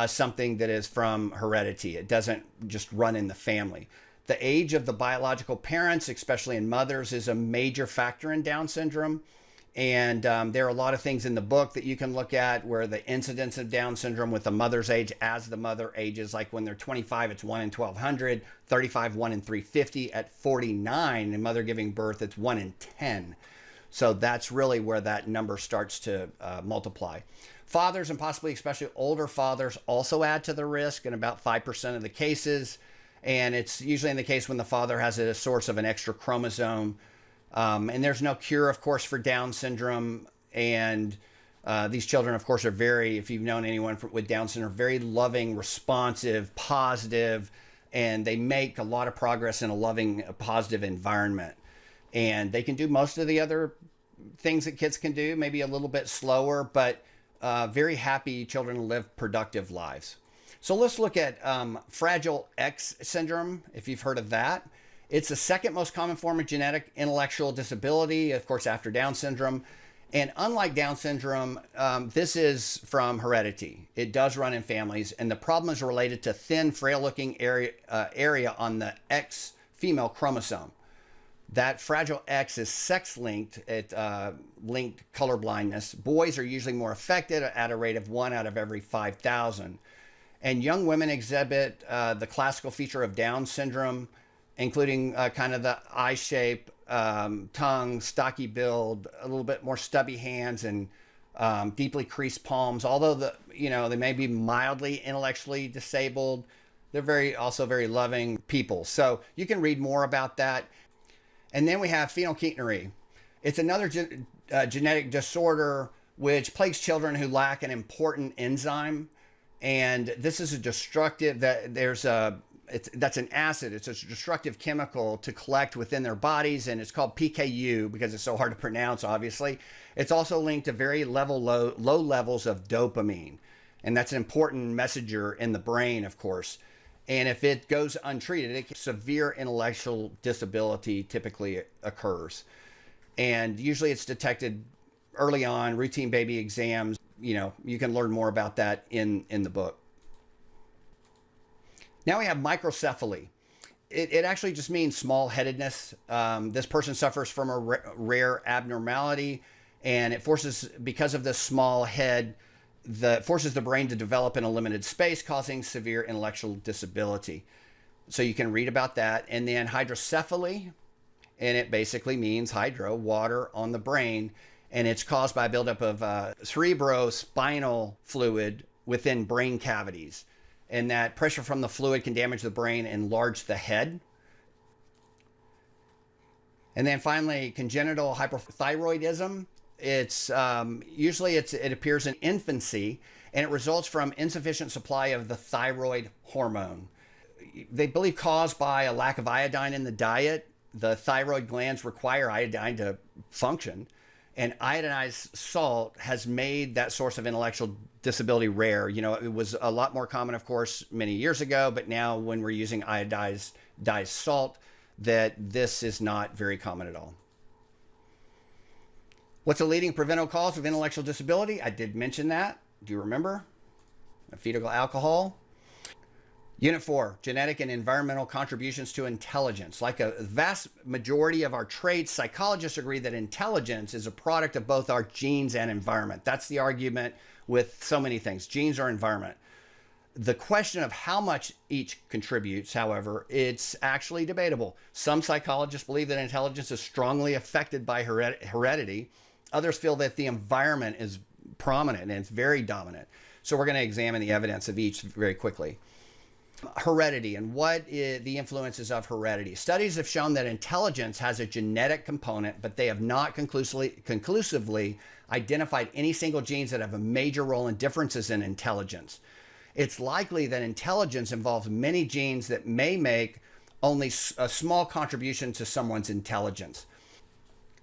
A: something that is from heredity. It doesn't just run in the family. The age of the biological parents, especially in mothers, is a major factor in Down syndrome. And there are a lot of things in the book that you can look at where the incidence of Down syndrome with the mother's age as the mother ages, like when they're 25, it's 1 in 1,200, 35, 1 in 350. At 49, in mother giving birth, it's 1 in 10. So that's really where that number starts to multiply. Fathers, and possibly especially older fathers, also add to the risk in about 5% of the cases. And it's usually in the case when the father has a source of an extra chromosome. And there's no cure, of course, for Down syndrome. And these children, of course, are very, if you've known anyone with Down syndrome, very loving, responsive, positive, and they make a lot of progress in a loving, positive environment. And they can do most of the other things that kids can do, maybe a little bit slower, but very happy children live productive lives. So let's look at Fragile X syndrome, if you've heard of that. It's the second most common form of genetic intellectual disability, of course, after Down syndrome. And unlike Down syndrome, this is from heredity. It does run in families, and the problem is related to thin, frail-looking area on the X female chromosome. That Fragile X is sex-linked. It linked colorblindness. Boys are usually more affected at a rate of 1 out of every 5,000. And young women exhibit the classical feature of Down syndrome, including kind of the eye shape, tongue, stocky build, a little bit more stubby hands, and deeply creased palms. Although they may be mildly intellectually disabled, they're also very loving people. So you can read more about that. And then we have phenylketonuria. It's another genetic disorder which plagues children who lack an important enzyme. And this is a destructive, that's an acid. It's a destructive chemical to collect within their bodies, and it's called PKU because it's so hard to pronounce, obviously. It's also linked to very low levels of dopamine, and that's an important messenger in the brain, of course. And if it goes untreated, severe intellectual disability typically occurs. And usually it's detected early on, routine baby exams. You can learn more about that in the book. Now we have microcephaly. It actually just means small-headedness. This person suffers from a rare abnormality, and because of this small head, forces the brain to develop in a limited space, causing severe intellectual disability. So you can read about that. And then hydrocephaly, and it basically means hydro, water on the brain, and it's caused by a buildup of cerebrospinal fluid within brain cavities. And that pressure from the fluid can damage the brain and enlarge the head. And then finally, congenital hyperthyroidism. It's usually it appears in infancy, and it results from insufficient supply of the thyroid hormone. They believe caused by a lack of iodine in the diet. The thyroid glands require iodine to function, and iodized salt has made that source of intellectual disability rare. It was a lot more common, of course, many years ago, but now when we're using iodized salt, that this is not very common at all. What's a leading preventable cause of intellectual disability? I did mention that. Do you remember? Fetal alcohol. Unit 4, genetic and environmental contributions to intelligence. Like a vast majority of our traits, psychologists agree that intelligence is a product of both our genes and environment. That's the argument with so many things, genes or environment. The question of how much each contributes, however, it's actually debatable. Some psychologists believe that intelligence is strongly affected by heredity. Others feel that the environment is prominent and it's very dominant. So we're going to examine the evidence of each very quickly. Heredity and what the influences of heredity. Studies have shown that intelligence has a genetic component, but they have not conclusively identified any single genes that have a major role in differences in intelligence. It's likely that intelligence involves many genes that may make only a small contribution to someone's intelligence.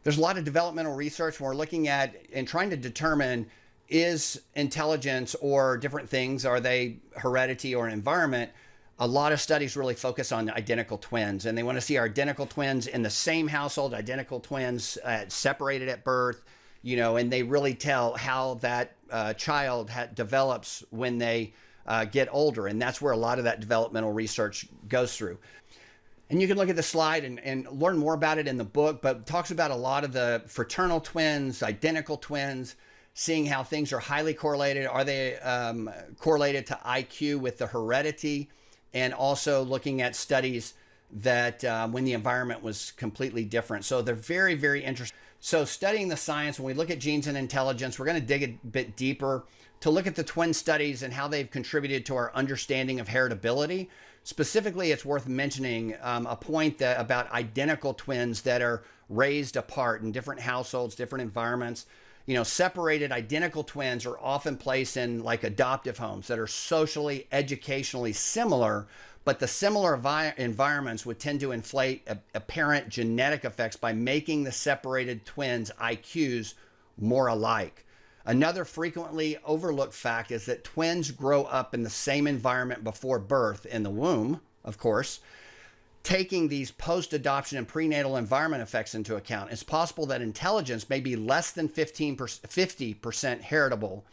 A: There's a lot of developmental research when we're looking at and trying to determine, is intelligence or different things, are they heredity or environment? A lot of studies really focus on identical twins, and they want to see identical twins in the same household, identical twins separated at birth, and they really tell how that child develops when they get older. And that's where a lot of that developmental research goes through. And you can look at the slide and learn more about it in the book, but it talks about a lot of the fraternal twins, identical twins, seeing how things are highly correlated. Are they correlated to IQ with the heredity? And also looking at studies that when the environment was completely different. So they're very, very interesting. So studying the science, when we look at genes and intelligence, we're going to dig a bit deeper to look at the twin studies and how they've contributed to our understanding of heritability. Specifically, it's worth mentioning a point that about identical twins that are raised apart in different households, different environments. Separated identical twins are often placed in like adoptive homes that are socially, educationally similar, but the similar environments would tend to inflate apparent genetic effects by making the separated twins' IQs more alike. Another frequently overlooked fact is that twins grow up in the same environment before birth, in the womb, of course. Taking these post-adoption and prenatal environment effects into account, it's possible that intelligence may be less than 50% heritable.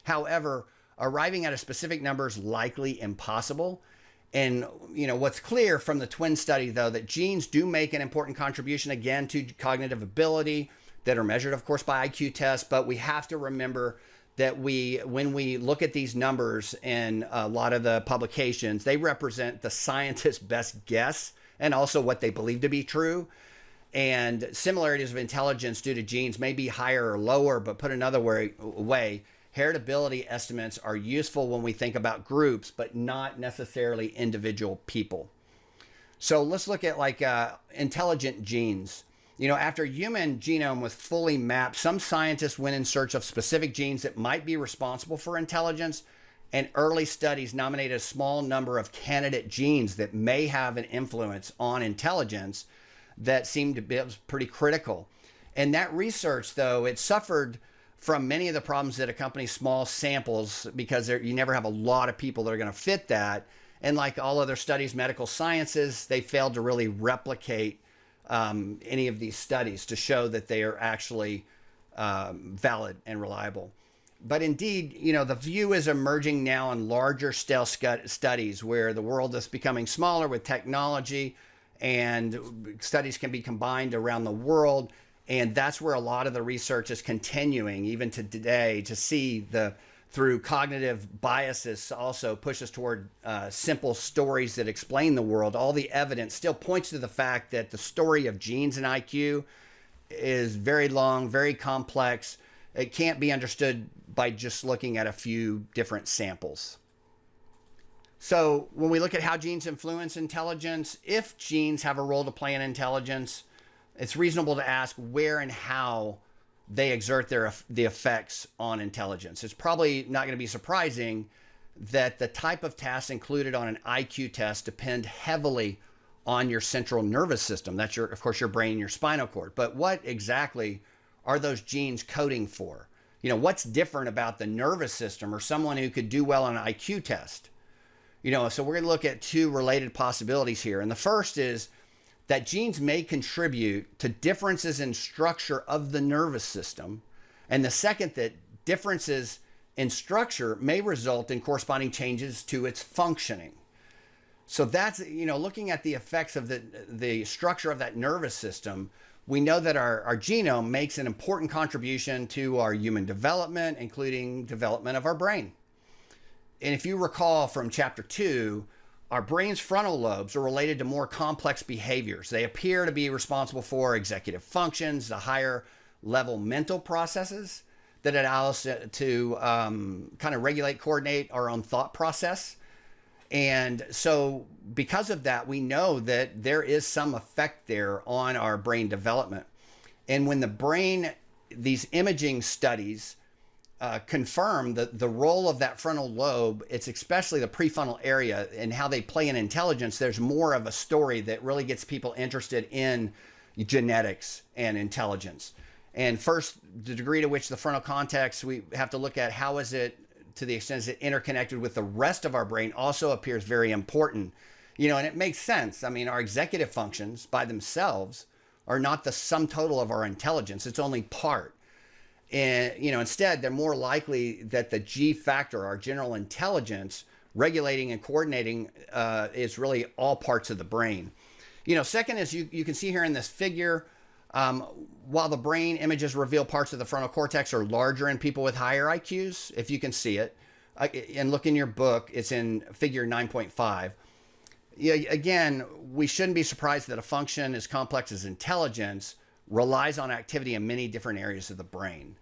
A: However, arriving at a specific number is likely impossible. And what's clear from the twin study, though, that genes do make an important contribution, again, to cognitive ability, that are measured, of course, by IQ tests. But we have to remember that when we look at these numbers in a lot of the publications, they represent the scientist's best guess and also what they believe to be true. And similarities of intelligence due to genes may be higher or lower, but put another way, heritability estimates are useful when we think about groups, but not necessarily individual people. So let's look at like intelligent genes. After human genome was fully mapped, some scientists went in search of specific genes that might be responsible for intelligence, and early studies nominated a small number of candidate genes that may have an influence on intelligence that seemed to be pretty critical. And that research, though, it suffered from many of the problems that accompany small samples because you never have a lot of people that are going to fit that. And like all other studies, medical sciences, they failed to really replicate any of these studies to show that they are actually valid and reliable. But indeed, the view is emerging now in larger scale studies where the world is becoming smaller with technology and studies can be combined around the world. And that's where a lot of the research is continuing, even to today, to see through cognitive biases also push us toward simple stories that explain the world. All the evidence still points to the fact that the story of genes and IQ is very long, very complex. It can't be understood by just looking at a few different samples. So when we look at how genes influence intelligence, if genes have a role to play in intelligence, it's reasonable to ask where and how they exert the effects on intelligence. It's probably not going to be surprising that the type of tasks included on an IQ test depend heavily on your central nervous system. That's of course, your brain, your spinal cord. But what exactly are those genes coding for? What's different about the nervous system or someone who could do well on an IQ test? So we're going to look at two related possibilities here. And the first is that genes may contribute to differences in structure of the nervous system. And the second, that differences in structure may result in corresponding changes to its functioning. So that's, looking at the effects of the structure of that nervous system, we know that our genome makes an important contribution to our human development, including development of our brain. And if you recall from chapter 2, our brain's frontal lobes are related to more complex behaviors. They appear to be responsible for executive functions, the higher level mental processes that allow us to kind of regulate, coordinate our own thought process. And so because of that, we know that there is some effect there on our brain development. And when the brain, these imaging studies confirm the role of that frontal lobe, it's especially the prefrontal area and how they play in intelligence, there's more of a story that really gets people interested in genetics and intelligence. And first, the degree to which the frontal cortex, we have to look at how is it, to the extent is it interconnected with the rest of our brain, also appears very important. And it makes sense. I mean, our executive functions by themselves are not the sum total of our intelligence. It's only part. And, instead, they're more likely that the G factor, our general intelligence, regulating and coordinating, is really all parts of the brain. Second is you can see here in this figure, while the brain images reveal parts of the frontal cortex are larger in people with higher IQs, if you can see it, and look in your book, it's in figure 9.5. Again, we shouldn't be surprised that a function as complex as intelligence relies on activity in many different areas of the brain.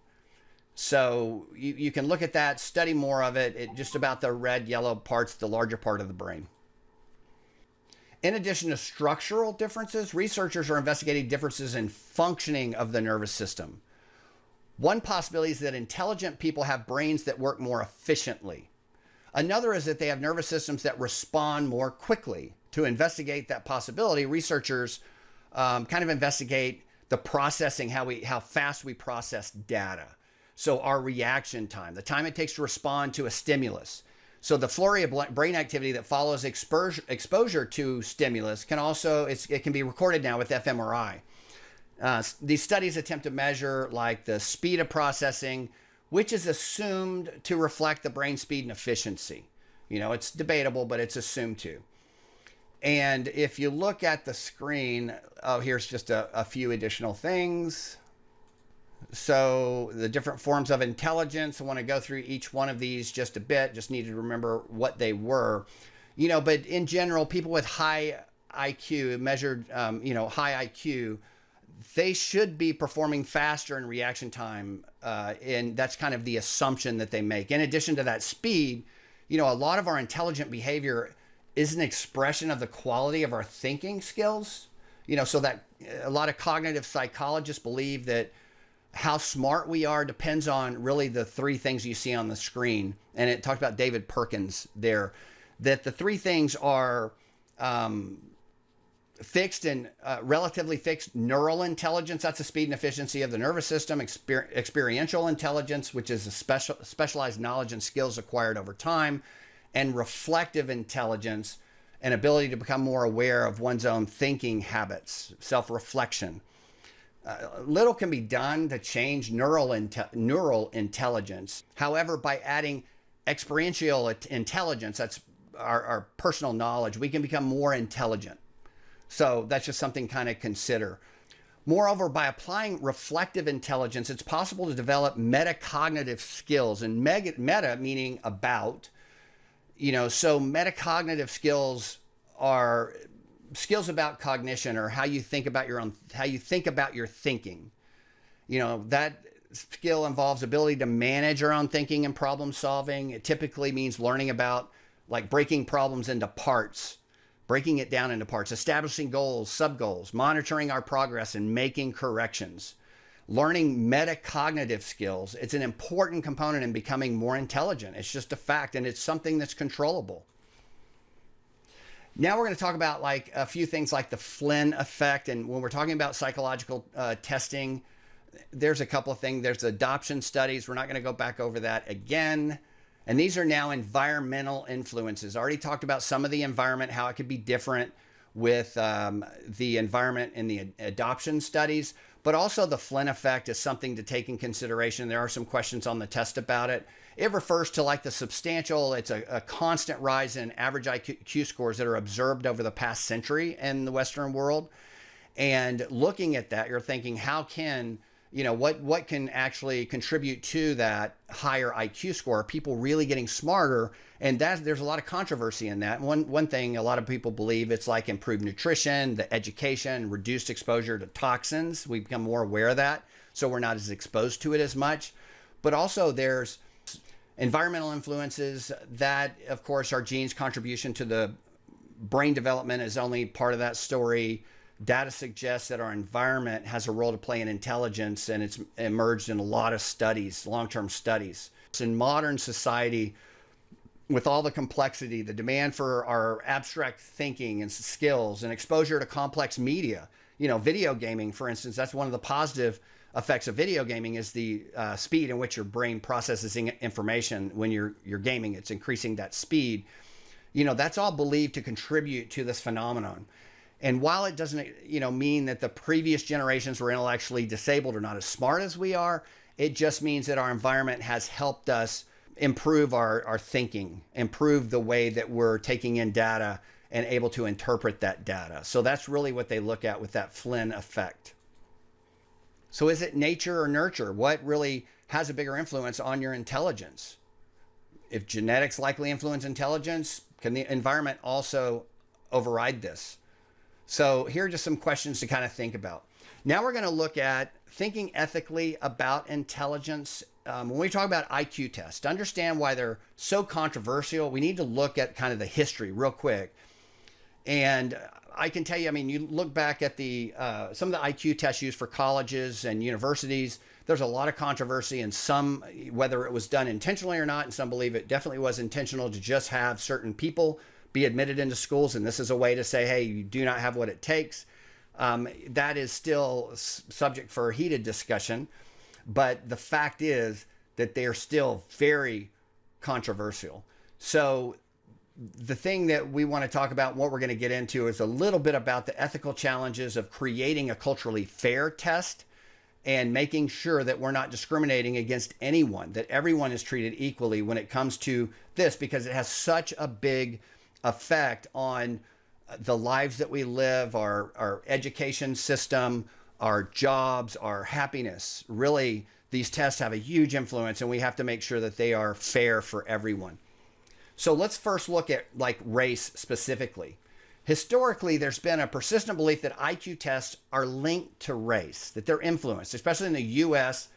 A: So you can look at that, study more of it, just about the red, yellow parts, the larger part of the brain. In addition to structural differences, researchers are investigating differences in functioning of the nervous system. One possibility is that intelligent people have brains that work more efficiently. Another is that they have nervous systems that respond more quickly. To investigate that possibility, researchers kind of investigate the processing, how fast we process data. So our reaction time, the time it takes to respond to a stimulus. So the flurry of brain activity that follows exposure to stimulus can also, it can be recorded now with fMRI. These studies attempt to measure like the speed of processing, which is assumed to reflect the brain speed and efficiency. You know, it's debatable, but it's assumed to. And if you look at the screen, oh, here's just a few additional things. So the different forms of intelligence, I want to go through each one of these just a bit, just needed to remember what they were. You know, but in general, people with high IQ, measured, high IQ, they should be performing faster in reaction time. And that's kind of the assumption that they make. In addition to that speed, you know, a lot of our intelligent behavior is an expression of the quality of our thinking skills. You know, so that a lot of cognitive psychologists believe that how smart we are depends on really the three things you see on the screen. And it talked about David Perkins there, that the three things are fixed and relatively fixed neural intelligence. That's the speed and efficiency of the nervous system. Experiential intelligence, which is a specialized knowledge and skills acquired over time. And reflective intelligence, an ability to become more aware of one's own thinking habits, self-reflection. Little can be done to change neural intelligence. However, by adding experiential intelligence, that's our personal knowledge, we can become more intelligent. So that's just something kind of consider. Moreover, by applying reflective intelligence, it's possible to develop metacognitive skills, and meta meaning about. You know, so metacognitive skills are skills about cognition, or how you think about your thinking. You know, that skill involves ability to manage our own thinking and problem solving. It typically means learning about like breaking problems into parts, breaking it down into parts, establishing goals, sub-goals, monitoring our progress and making corrections. Learning metacognitive skills, it's an important component in becoming more intelligent. It's just a fact, and it's something that's controllable. Now we're going to talk about like a few things like the Flynn effect. And when we're talking about psychological testing, there's a couple of things. There's adoption studies. We're not going to go back over that again. And these are now environmental influences. I already talked about some of the environment, how it could be different with the environment in the adoption studies. But also the Flynn effect is something to take in consideration. There are some questions on the test about it. It refers to like the substantial, it's a constant rise in average IQ scores that are observed over the past century in the Western world. And looking at that, you're thinking, how can, you know, what can actually contribute to that higher IQ score? Are people really getting smarter? And there's a lot of controversy in that. One thing a lot of people believe, it's like improved nutrition, the education, reduced exposure to toxins. We become more aware of that, so we're not as exposed to it as much. But also there's environmental influences that, of course, our genes' contribution to the brain development is only part of that story. Data suggests that our environment has a role to play in intelligence, and it's emerged in a lot of studies, long-term studies. In modern society, with all the complexity, the demand for our abstract thinking and skills and exposure to complex media, you know, video gaming, for instance, that's one of the positive effects of video gaming is the speed in which your brain processes information when you're gaming. It's increasing that speed. You know, that's all believed to contribute to this phenomenon. And while it doesn't, you know, mean that the previous generations were intellectually disabled or not as smart as we are, it just means that our environment has helped us improve our thinking, improve the way that we're taking in data and able to interpret that data. So that's really what they look at with that Flynn effect. So is it nature or nurture? What really has a bigger influence on your intelligence? If genetics likely influence intelligence, can the environment also override this? So here are just some questions to kind of think about. Now we're going to look at thinking ethically about intelligence. When we talk about IQ tests, to understand why they're so controversial, we need to look at kind of the history real quick. And I can tell you, I mean, you look back at the some of the IQ tests used for colleges and universities. There's a lot of controversy, and some whether it was done intentionally or not, and some believe it definitely was intentional to just have certain people be admitted into schools, and this is a way to say, hey, you do not have what it takes. That is still subject for heated discussion, but the fact is that they are still very controversial. So the thing that we want to talk about, what we're going to get into, is a little bit about the ethical challenges of creating a culturally fair test and making sure that we're not discriminating against anyone, that everyone is treated equally when it comes to this, because it has such a big effect on the lives that we live, our education system, our jobs, our happiness. Really, these tests have a huge influence, and we have to make sure that they are fair for everyone. So let's first look at like race specifically. Historically, there's been a persistent belief that IQ tests are linked to race, that they're influenced, especially in the US.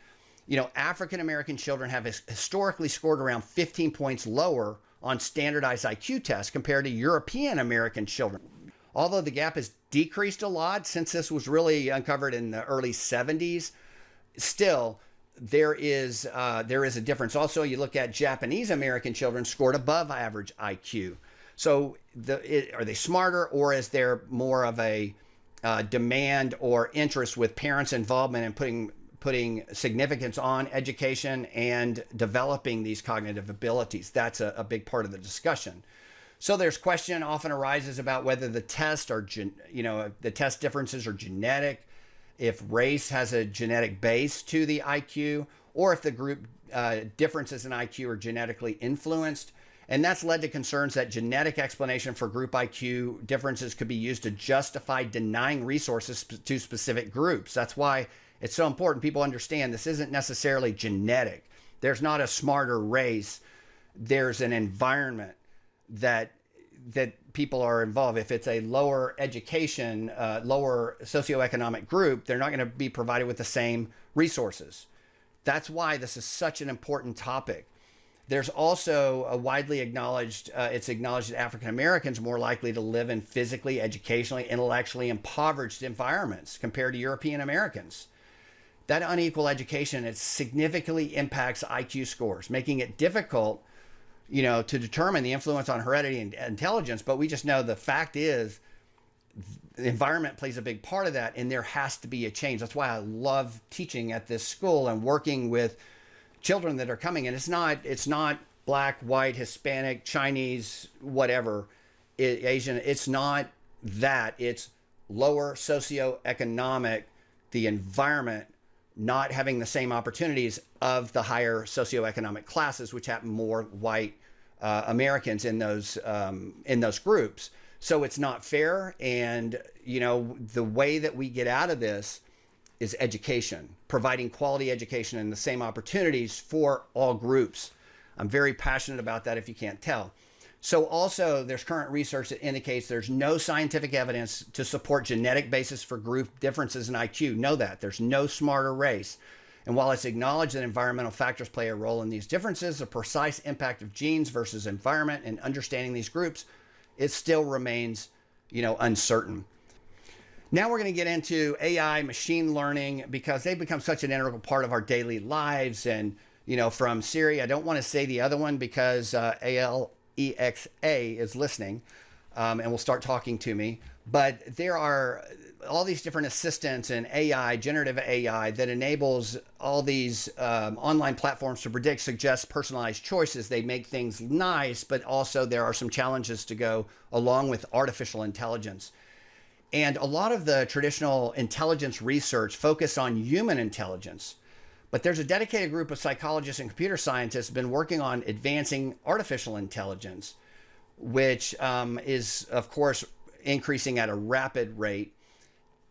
A: You know, African American children have historically scored around 15 points lower on standardized IQ tests compared to European American children. Although the gap has decreased a lot since this was really uncovered in the early 70s, still there is a difference. Also, you look at Japanese American children scored above average IQ. So are they smarter, or is there more of a demand or interest with parents' involvement in putting significance on education and developing these cognitive abilities? That's a big part of the discussion. So there's question often arises about whether the test or the test differences are genetic, if race has a genetic base to the IQ, or if the group differences in IQ are genetically influenced. And that's led to concerns that genetic explanation for group IQ differences could be used to justify denying resources to specific groups. That's why it's so important people understand this isn't necessarily genetic. There's not a smarter race. There's an environment that people are involved. If it's a lower education, lower socioeconomic group, they're not going to be provided with the same resources. That's why this is such an important topic. There's also a widely acknowledged, it's acknowledged that African Americans are more likely to live in physically, educationally, intellectually impoverished environments compared to European Americans. That unequal education, it significantly impacts IQ scores, making it difficult, to determine the influence on heredity and intelligence. But we just know the fact is the environment plays a big part of that, and there has to be a change. That's why I love teaching at this school and working with children that are coming. And it's not black, white, Hispanic, Chinese, whatever, Asian. It's not that. It's lower socioeconomic, the environment not having the same opportunities of the higher socioeconomic classes, which have more white Americans in those groups. So it's not fair. And, the way that we get out of this is education, providing quality education and the same opportunities for all groups. I'm very passionate about that, if you can't tell. So also there's current research that indicates there's no scientific evidence to support genetic basis for group differences in IQ. Know that. There's no smarter race. And while it's acknowledged that environmental factors play a role in these differences, the precise impact of genes versus environment and understanding these groups, it still remains, uncertain. Now we're going to get into AI, machine learning, because they've become such an integral part of our daily lives. And, from Siri, I don't want to say the other one because Alexa is listening and will start talking to me. But there are all these different assistants and AI, generative AI, that enables all these online platforms to predict, suggest personalized choices. They make things nice, but also there are some challenges to go along with artificial intelligence. And a lot of the traditional intelligence research focus on human intelligence, but there's a dedicated group of psychologists and computer scientists been working on advancing artificial intelligence, which is, of course, increasing at a rapid rate.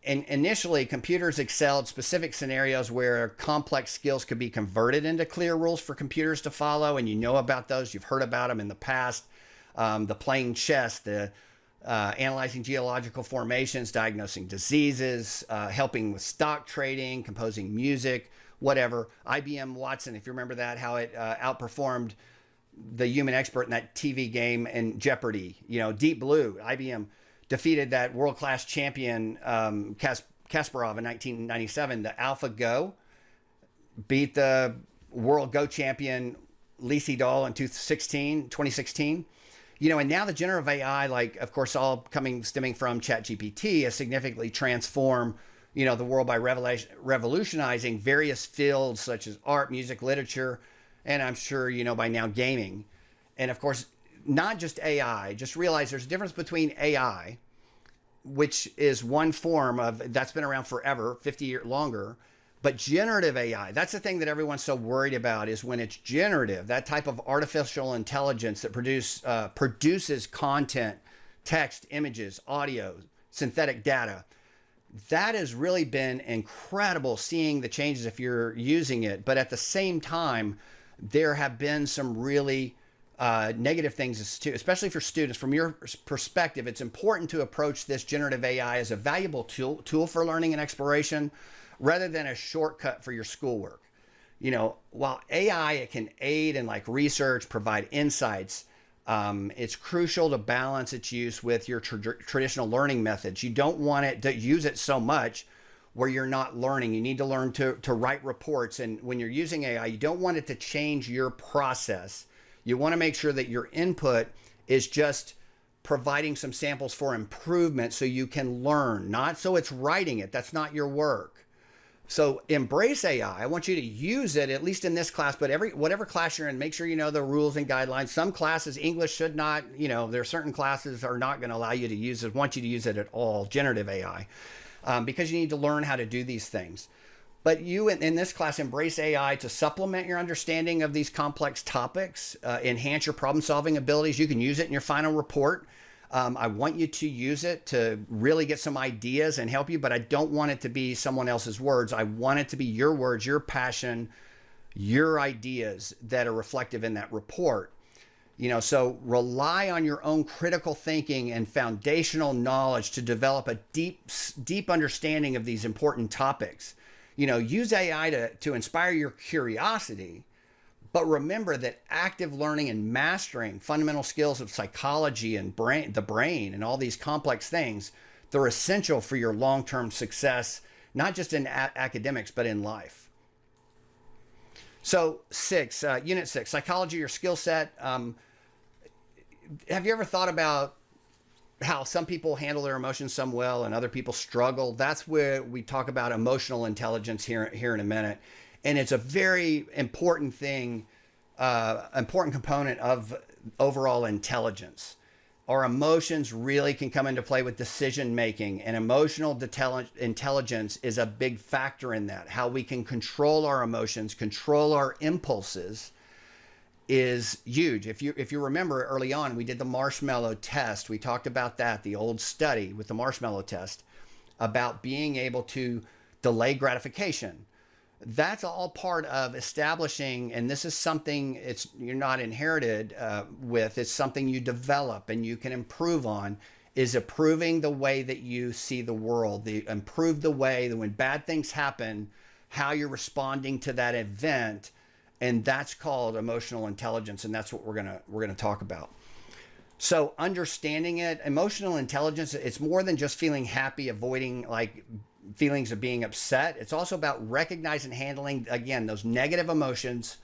A: And initially, computers excelled specific scenarios where complex skills could be converted into clear rules for computers to follow. And you know about those. You've heard about them in the past. The playing chess, the analyzing geological formations, diagnosing diseases, helping with stock trading, composing music, whatever. IBM Watson, if you remember that, how it outperformed the human expert in that TV game and Jeopardy. Deep Blue, IBM defeated that world-class champion Kasparov in 1997. The AlphaGo beat the world Go champion Lee Sedol in 2016. And now the generative AI, like, of course, all stemming from ChatGPT, has significantly transformed, the world by revolutionizing various fields such as art, music, literature, and I'm sure, by now gaming. And of course, not just AI, just realize there's a difference between AI, which is one form of, that's been around forever, 50 years longer, but generative AI, that's the thing that everyone's so worried about, is when it's generative, that type of artificial intelligence that produces content, text, images, audio, synthetic data. That has really been incredible, seeing the changes if you're using it. But at the same time, there have been some really negative things too, especially for students. From your perspective, it's important to approach this generative AI as a valuable tool for learning and exploration, rather than a shortcut for your schoolwork. While AI, it can aid in like research, provide insights, it's crucial to balance its use with your traditional learning methods. You don't want it to use it so much where you're not learning. You need to learn to write reports. And when you're using AI, you don't want it to change your process. You want to make sure that your input is just providing some samples for improvement so you can learn, not so it's writing it. That's not your work. So embrace AI. I want you to use it, at least in this class, but whatever class you're in, make sure you know the rules and guidelines. Some classes, English should not, there are certain classes are not going to allow you to use it, want you to use it at all, generative AI, because you need to learn how to do these things. But you, in this class, embrace AI to supplement your understanding of these complex topics, enhance your problem-solving abilities. You can use it in your final report. I want you to use it to really get some ideas and help you, but I don't want it to be someone else's words. I want it to be your words, your passion, your ideas that are reflective in that report. So rely on your own critical thinking and foundational knowledge to develop a deep understanding of these important topics. Use AI to inspire your curiosity. But remember that active learning and mastering fundamental skills of psychology and the brain and all these complex things, they're essential for your long-term success, not just in academics, but in life. So Unit 6, psychology, your skill set. Have you ever thought about how some people handle their emotions some well and other people struggle? That's where we talk about emotional intelligence here in a minute. And it's a very important thing, important component of overall intelligence. Our emotions really can come into play with decision making, and emotional intelligence is a big factor in that. How we can control our emotions, control our impulses, is huge. If you remember early on, we did the marshmallow test. We talked about that, the old study with the marshmallow test, about being able to delay gratification. That's all part of establishing, and this is something you're not inherited with, it's something you develop and you can improve on, is improving the way that you see the world, improve the way that when bad things happen, how you're responding to that event. And that's called emotional intelligence, and that's what we're gonna talk about. So understanding it, emotional intelligence, it's more than just feeling happy, avoiding like feelings of being upset. It's also about recognizing and handling, again, those negative emotions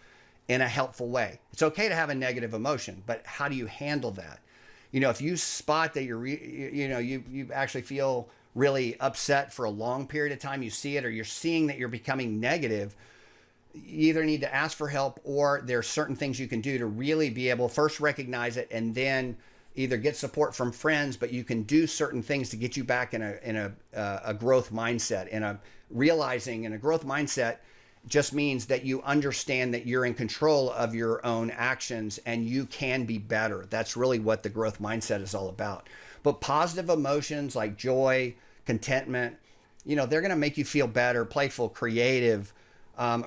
A: in a helpful way. It's okay to have a negative emotion, but how do you handle that? If you spot that you actually feel really upset for a long period of time, you see it, or you're seeing that you're becoming negative, you either need to ask for help, or there are certain things you can do to really be able to first recognize it and then either get support from friends, but you can do certain things to get you back in a growth mindset. And realizing in a growth mindset just means that you understand that you're in control of your own actions and you can be better. That's really what the growth mindset is all about. But positive emotions like joy, contentment, they're going to make you feel better, playful, creative,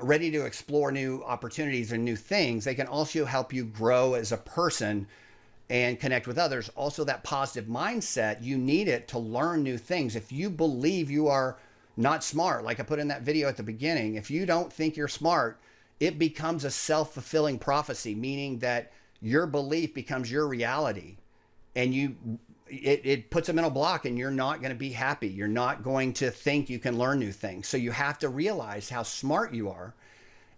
A: ready to explore new opportunities and new things. They can also help you grow as a person and connect with others. Also, that positive mindset, you need it to learn new things. If you believe you are not smart, like I put in that video at the beginning, if you don't think you're smart, it becomes a self-fulfilling prophecy, meaning that your belief becomes your reality. And you it puts a mental block, and you're not going to be happy. You're not going to think you can learn new things. So you have to realize how smart you are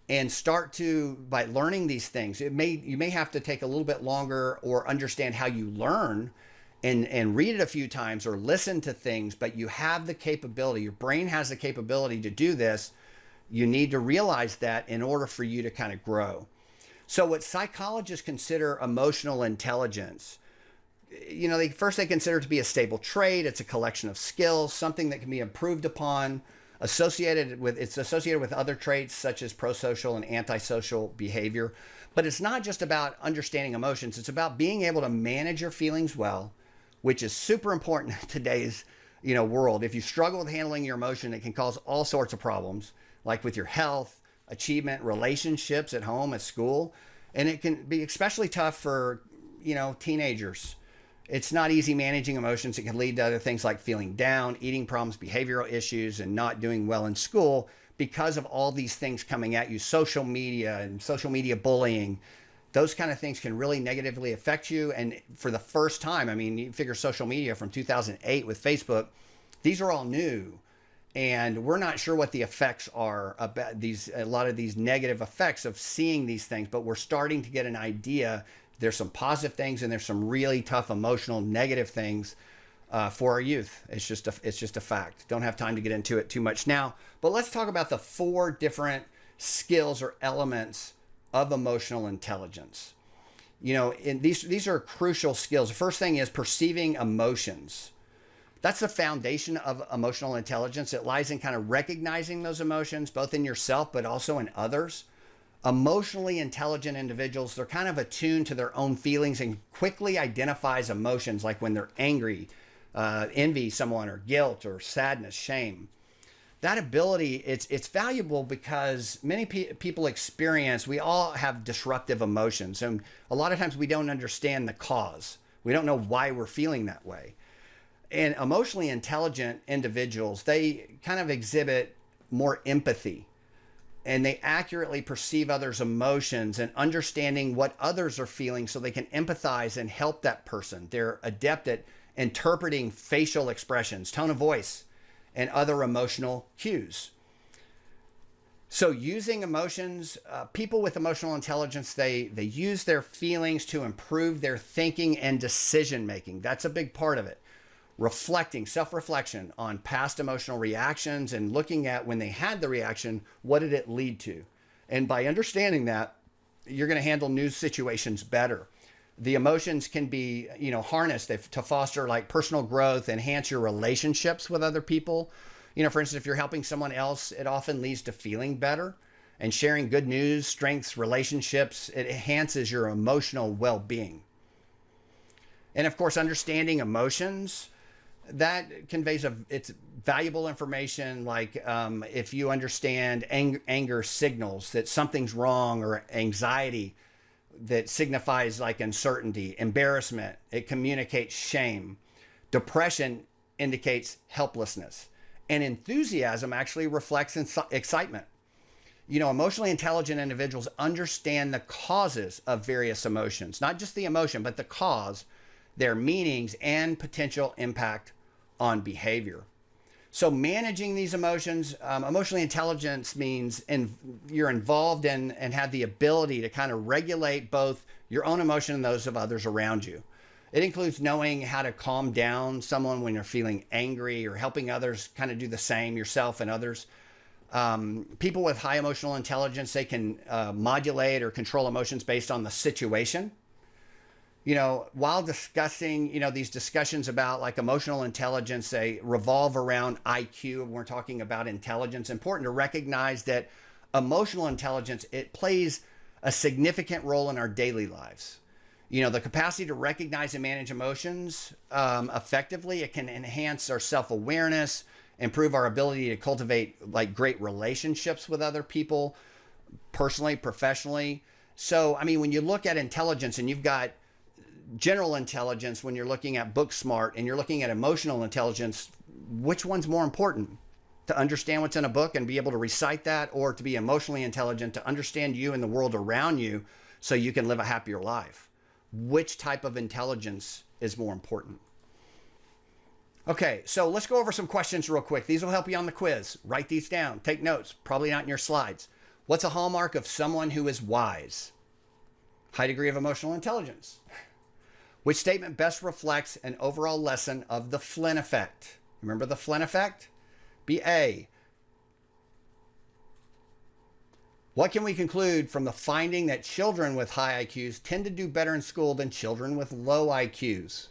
A: and start to, by learning these things, you may have to take a little bit longer or understand how you learn and read it a few times or listen to things, but you have the capability. Your brain has the capability to do this. You need to realize that in order for you to kind of grow. So what psychologists consider emotional intelligence, they consider it to be a stable trait. It's a collection of skills, something that can be improved upon, associated with other traits such as prosocial and antisocial behavior. But it's not just about understanding emotions. It's about being able to manage your feelings well, which is super important in today's world. If you struggle with handling your emotion, it can cause all sorts of problems, like with your health, achievement, relationships at home, at school. And it can be especially tough for teenagers. It's not easy managing emotions. It can lead to other things like feeling down, eating problems, behavioral issues, and not doing well in school because of all these things coming at you. Social media and social media bullying, those kind of things can really negatively affect you. And for the first time, you figure social media from 2008 with Facebook, these are all new. And we're not sure what the effects are about a lot of these negative effects of seeing these things, but we're starting to get an idea. There's some positive things and there's some really tough, emotional, negative things for our youth. It's just a fact. Don't have time to get into it too much now, but let's talk about the 4 different skills or elements of emotional intelligence. These are crucial skills. The first thing is perceiving emotions. That's the foundation of emotional intelligence. It lies in kind of recognizing those emotions, both in yourself, but also in others. Emotionally intelligent individuals, they're kind of attuned to their own feelings and quickly identifies emotions, like when they're angry, envy someone, or guilt, or sadness, shame. That ability, it's valuable because many people experience, we all have disruptive emotions. And a lot of times we don't understand the cause. We don't know why we're feeling that way. And emotionally intelligent individuals, they kind of exhibit more empathy, and they accurately perceive others' emotions and understanding what others are feeling so they can empathize and help that person. They're adept at interpreting facial expressions, tone of voice, and other emotional cues. So using emotions, people with emotional intelligence, they use their feelings to improve their thinking and decision making. That's a big part of it. Reflecting, self-reflection on past emotional reactions and looking at when they had the reaction, what did it lead to? And by understanding that, you're going to handle new situations better. The emotions can be, harnessed to foster like personal growth, enhance your relationships with other people. For instance, if you're helping someone else, it often leads to feeling better, and sharing good news strengthens relationships. It enhances your emotional well-being. And of course, understanding emotions, that conveys it's valuable information. Like if you understand anger signals that something's wrong, or anxiety that signifies like uncertainty, embarrassment, it communicates shame, depression indicates helplessness, and enthusiasm actually reflects excitement. Emotionally intelligent individuals understand the causes of various emotions, not just the emotion, but the cause, their meanings, and potential impact on behavior. So managing these emotions, emotionally intelligence means you're involved in and have the ability to kind of regulate both your own emotion and those of others around you. It includes knowing how to calm down someone when you're feeling angry, or helping others kind of do the same, yourself and others. People with high emotional intelligence, they can modulate or control emotions based on the situation. While discussing, these discussions about like emotional intelligence, they revolve around IQ, and we're talking about intelligence. Important to recognize that emotional intelligence, it plays a significant role in our daily lives. The capacity to recognize and manage emotions effectively, it can enhance our self-awareness, improve our ability to cultivate like great relationships with other people, personally, professionally. So, when you look at intelligence, and you've got general intelligence when you're looking at book smart, and you're looking at emotional intelligence, which one's more important? To understand what's in a book and be able to recite that, or to be emotionally intelligent, to understand you and the world around you so you can live a happier life? Which type of intelligence is more important? Okay, so let's go over some questions real quick. These will help you on the quiz. Write these down. Take notes. Probably not in your slides. What's a hallmark of someone who is wise? High degree of emotional intelligence. Which statement best reflects an overall lesson of the Flynn effect? Remember the Flynn effect? Be A. What can we conclude from the finding that children with high IQs tend to do better in school than children with low IQs?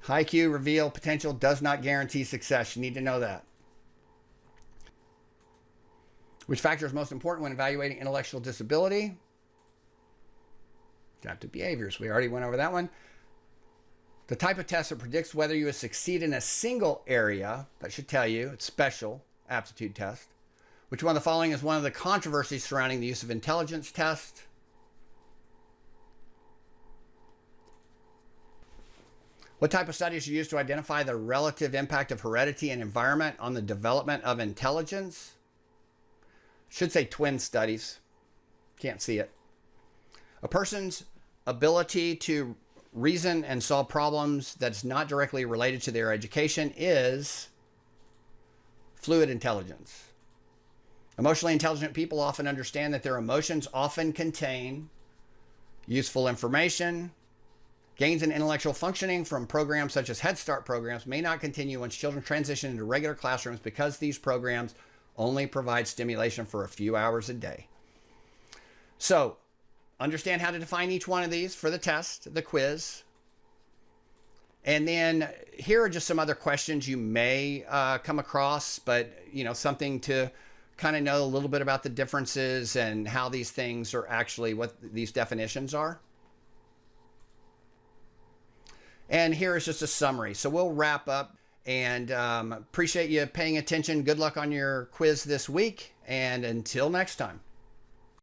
A: High IQ reveal potential does not guarantee success. You need to know that. Which factor is most important when evaluating intellectual disability? Adaptive behaviors. We already went over that one. The type of test that predicts whether you will succeed in a single area, that should tell you, it's special aptitude test. Which one of the following is one of the controversies surrounding the use of intelligence test? What type of studies are used to identify the relative impact of heredity and environment on the development of intelligence? Should say twin studies. Can't see it. A person's ability to reason and solve problems that's not directly related to their education is fluid intelligence. Emotionally intelligent people often understand that their emotions often contain useful information. Gains in intellectual functioning from programs such as Head Start programs may not continue once children transition into regular classrooms because these programs only provide stimulation for a few hours a day. So, understand how to define each one of these for the test, the quiz. And then here are just some other questions you may come across, but something to kind of know a little bit about the differences and how these things are actually, what these definitions are. And here is just a summary. So we'll wrap up, and appreciate you paying attention. Good luck on your quiz this week, and until next time.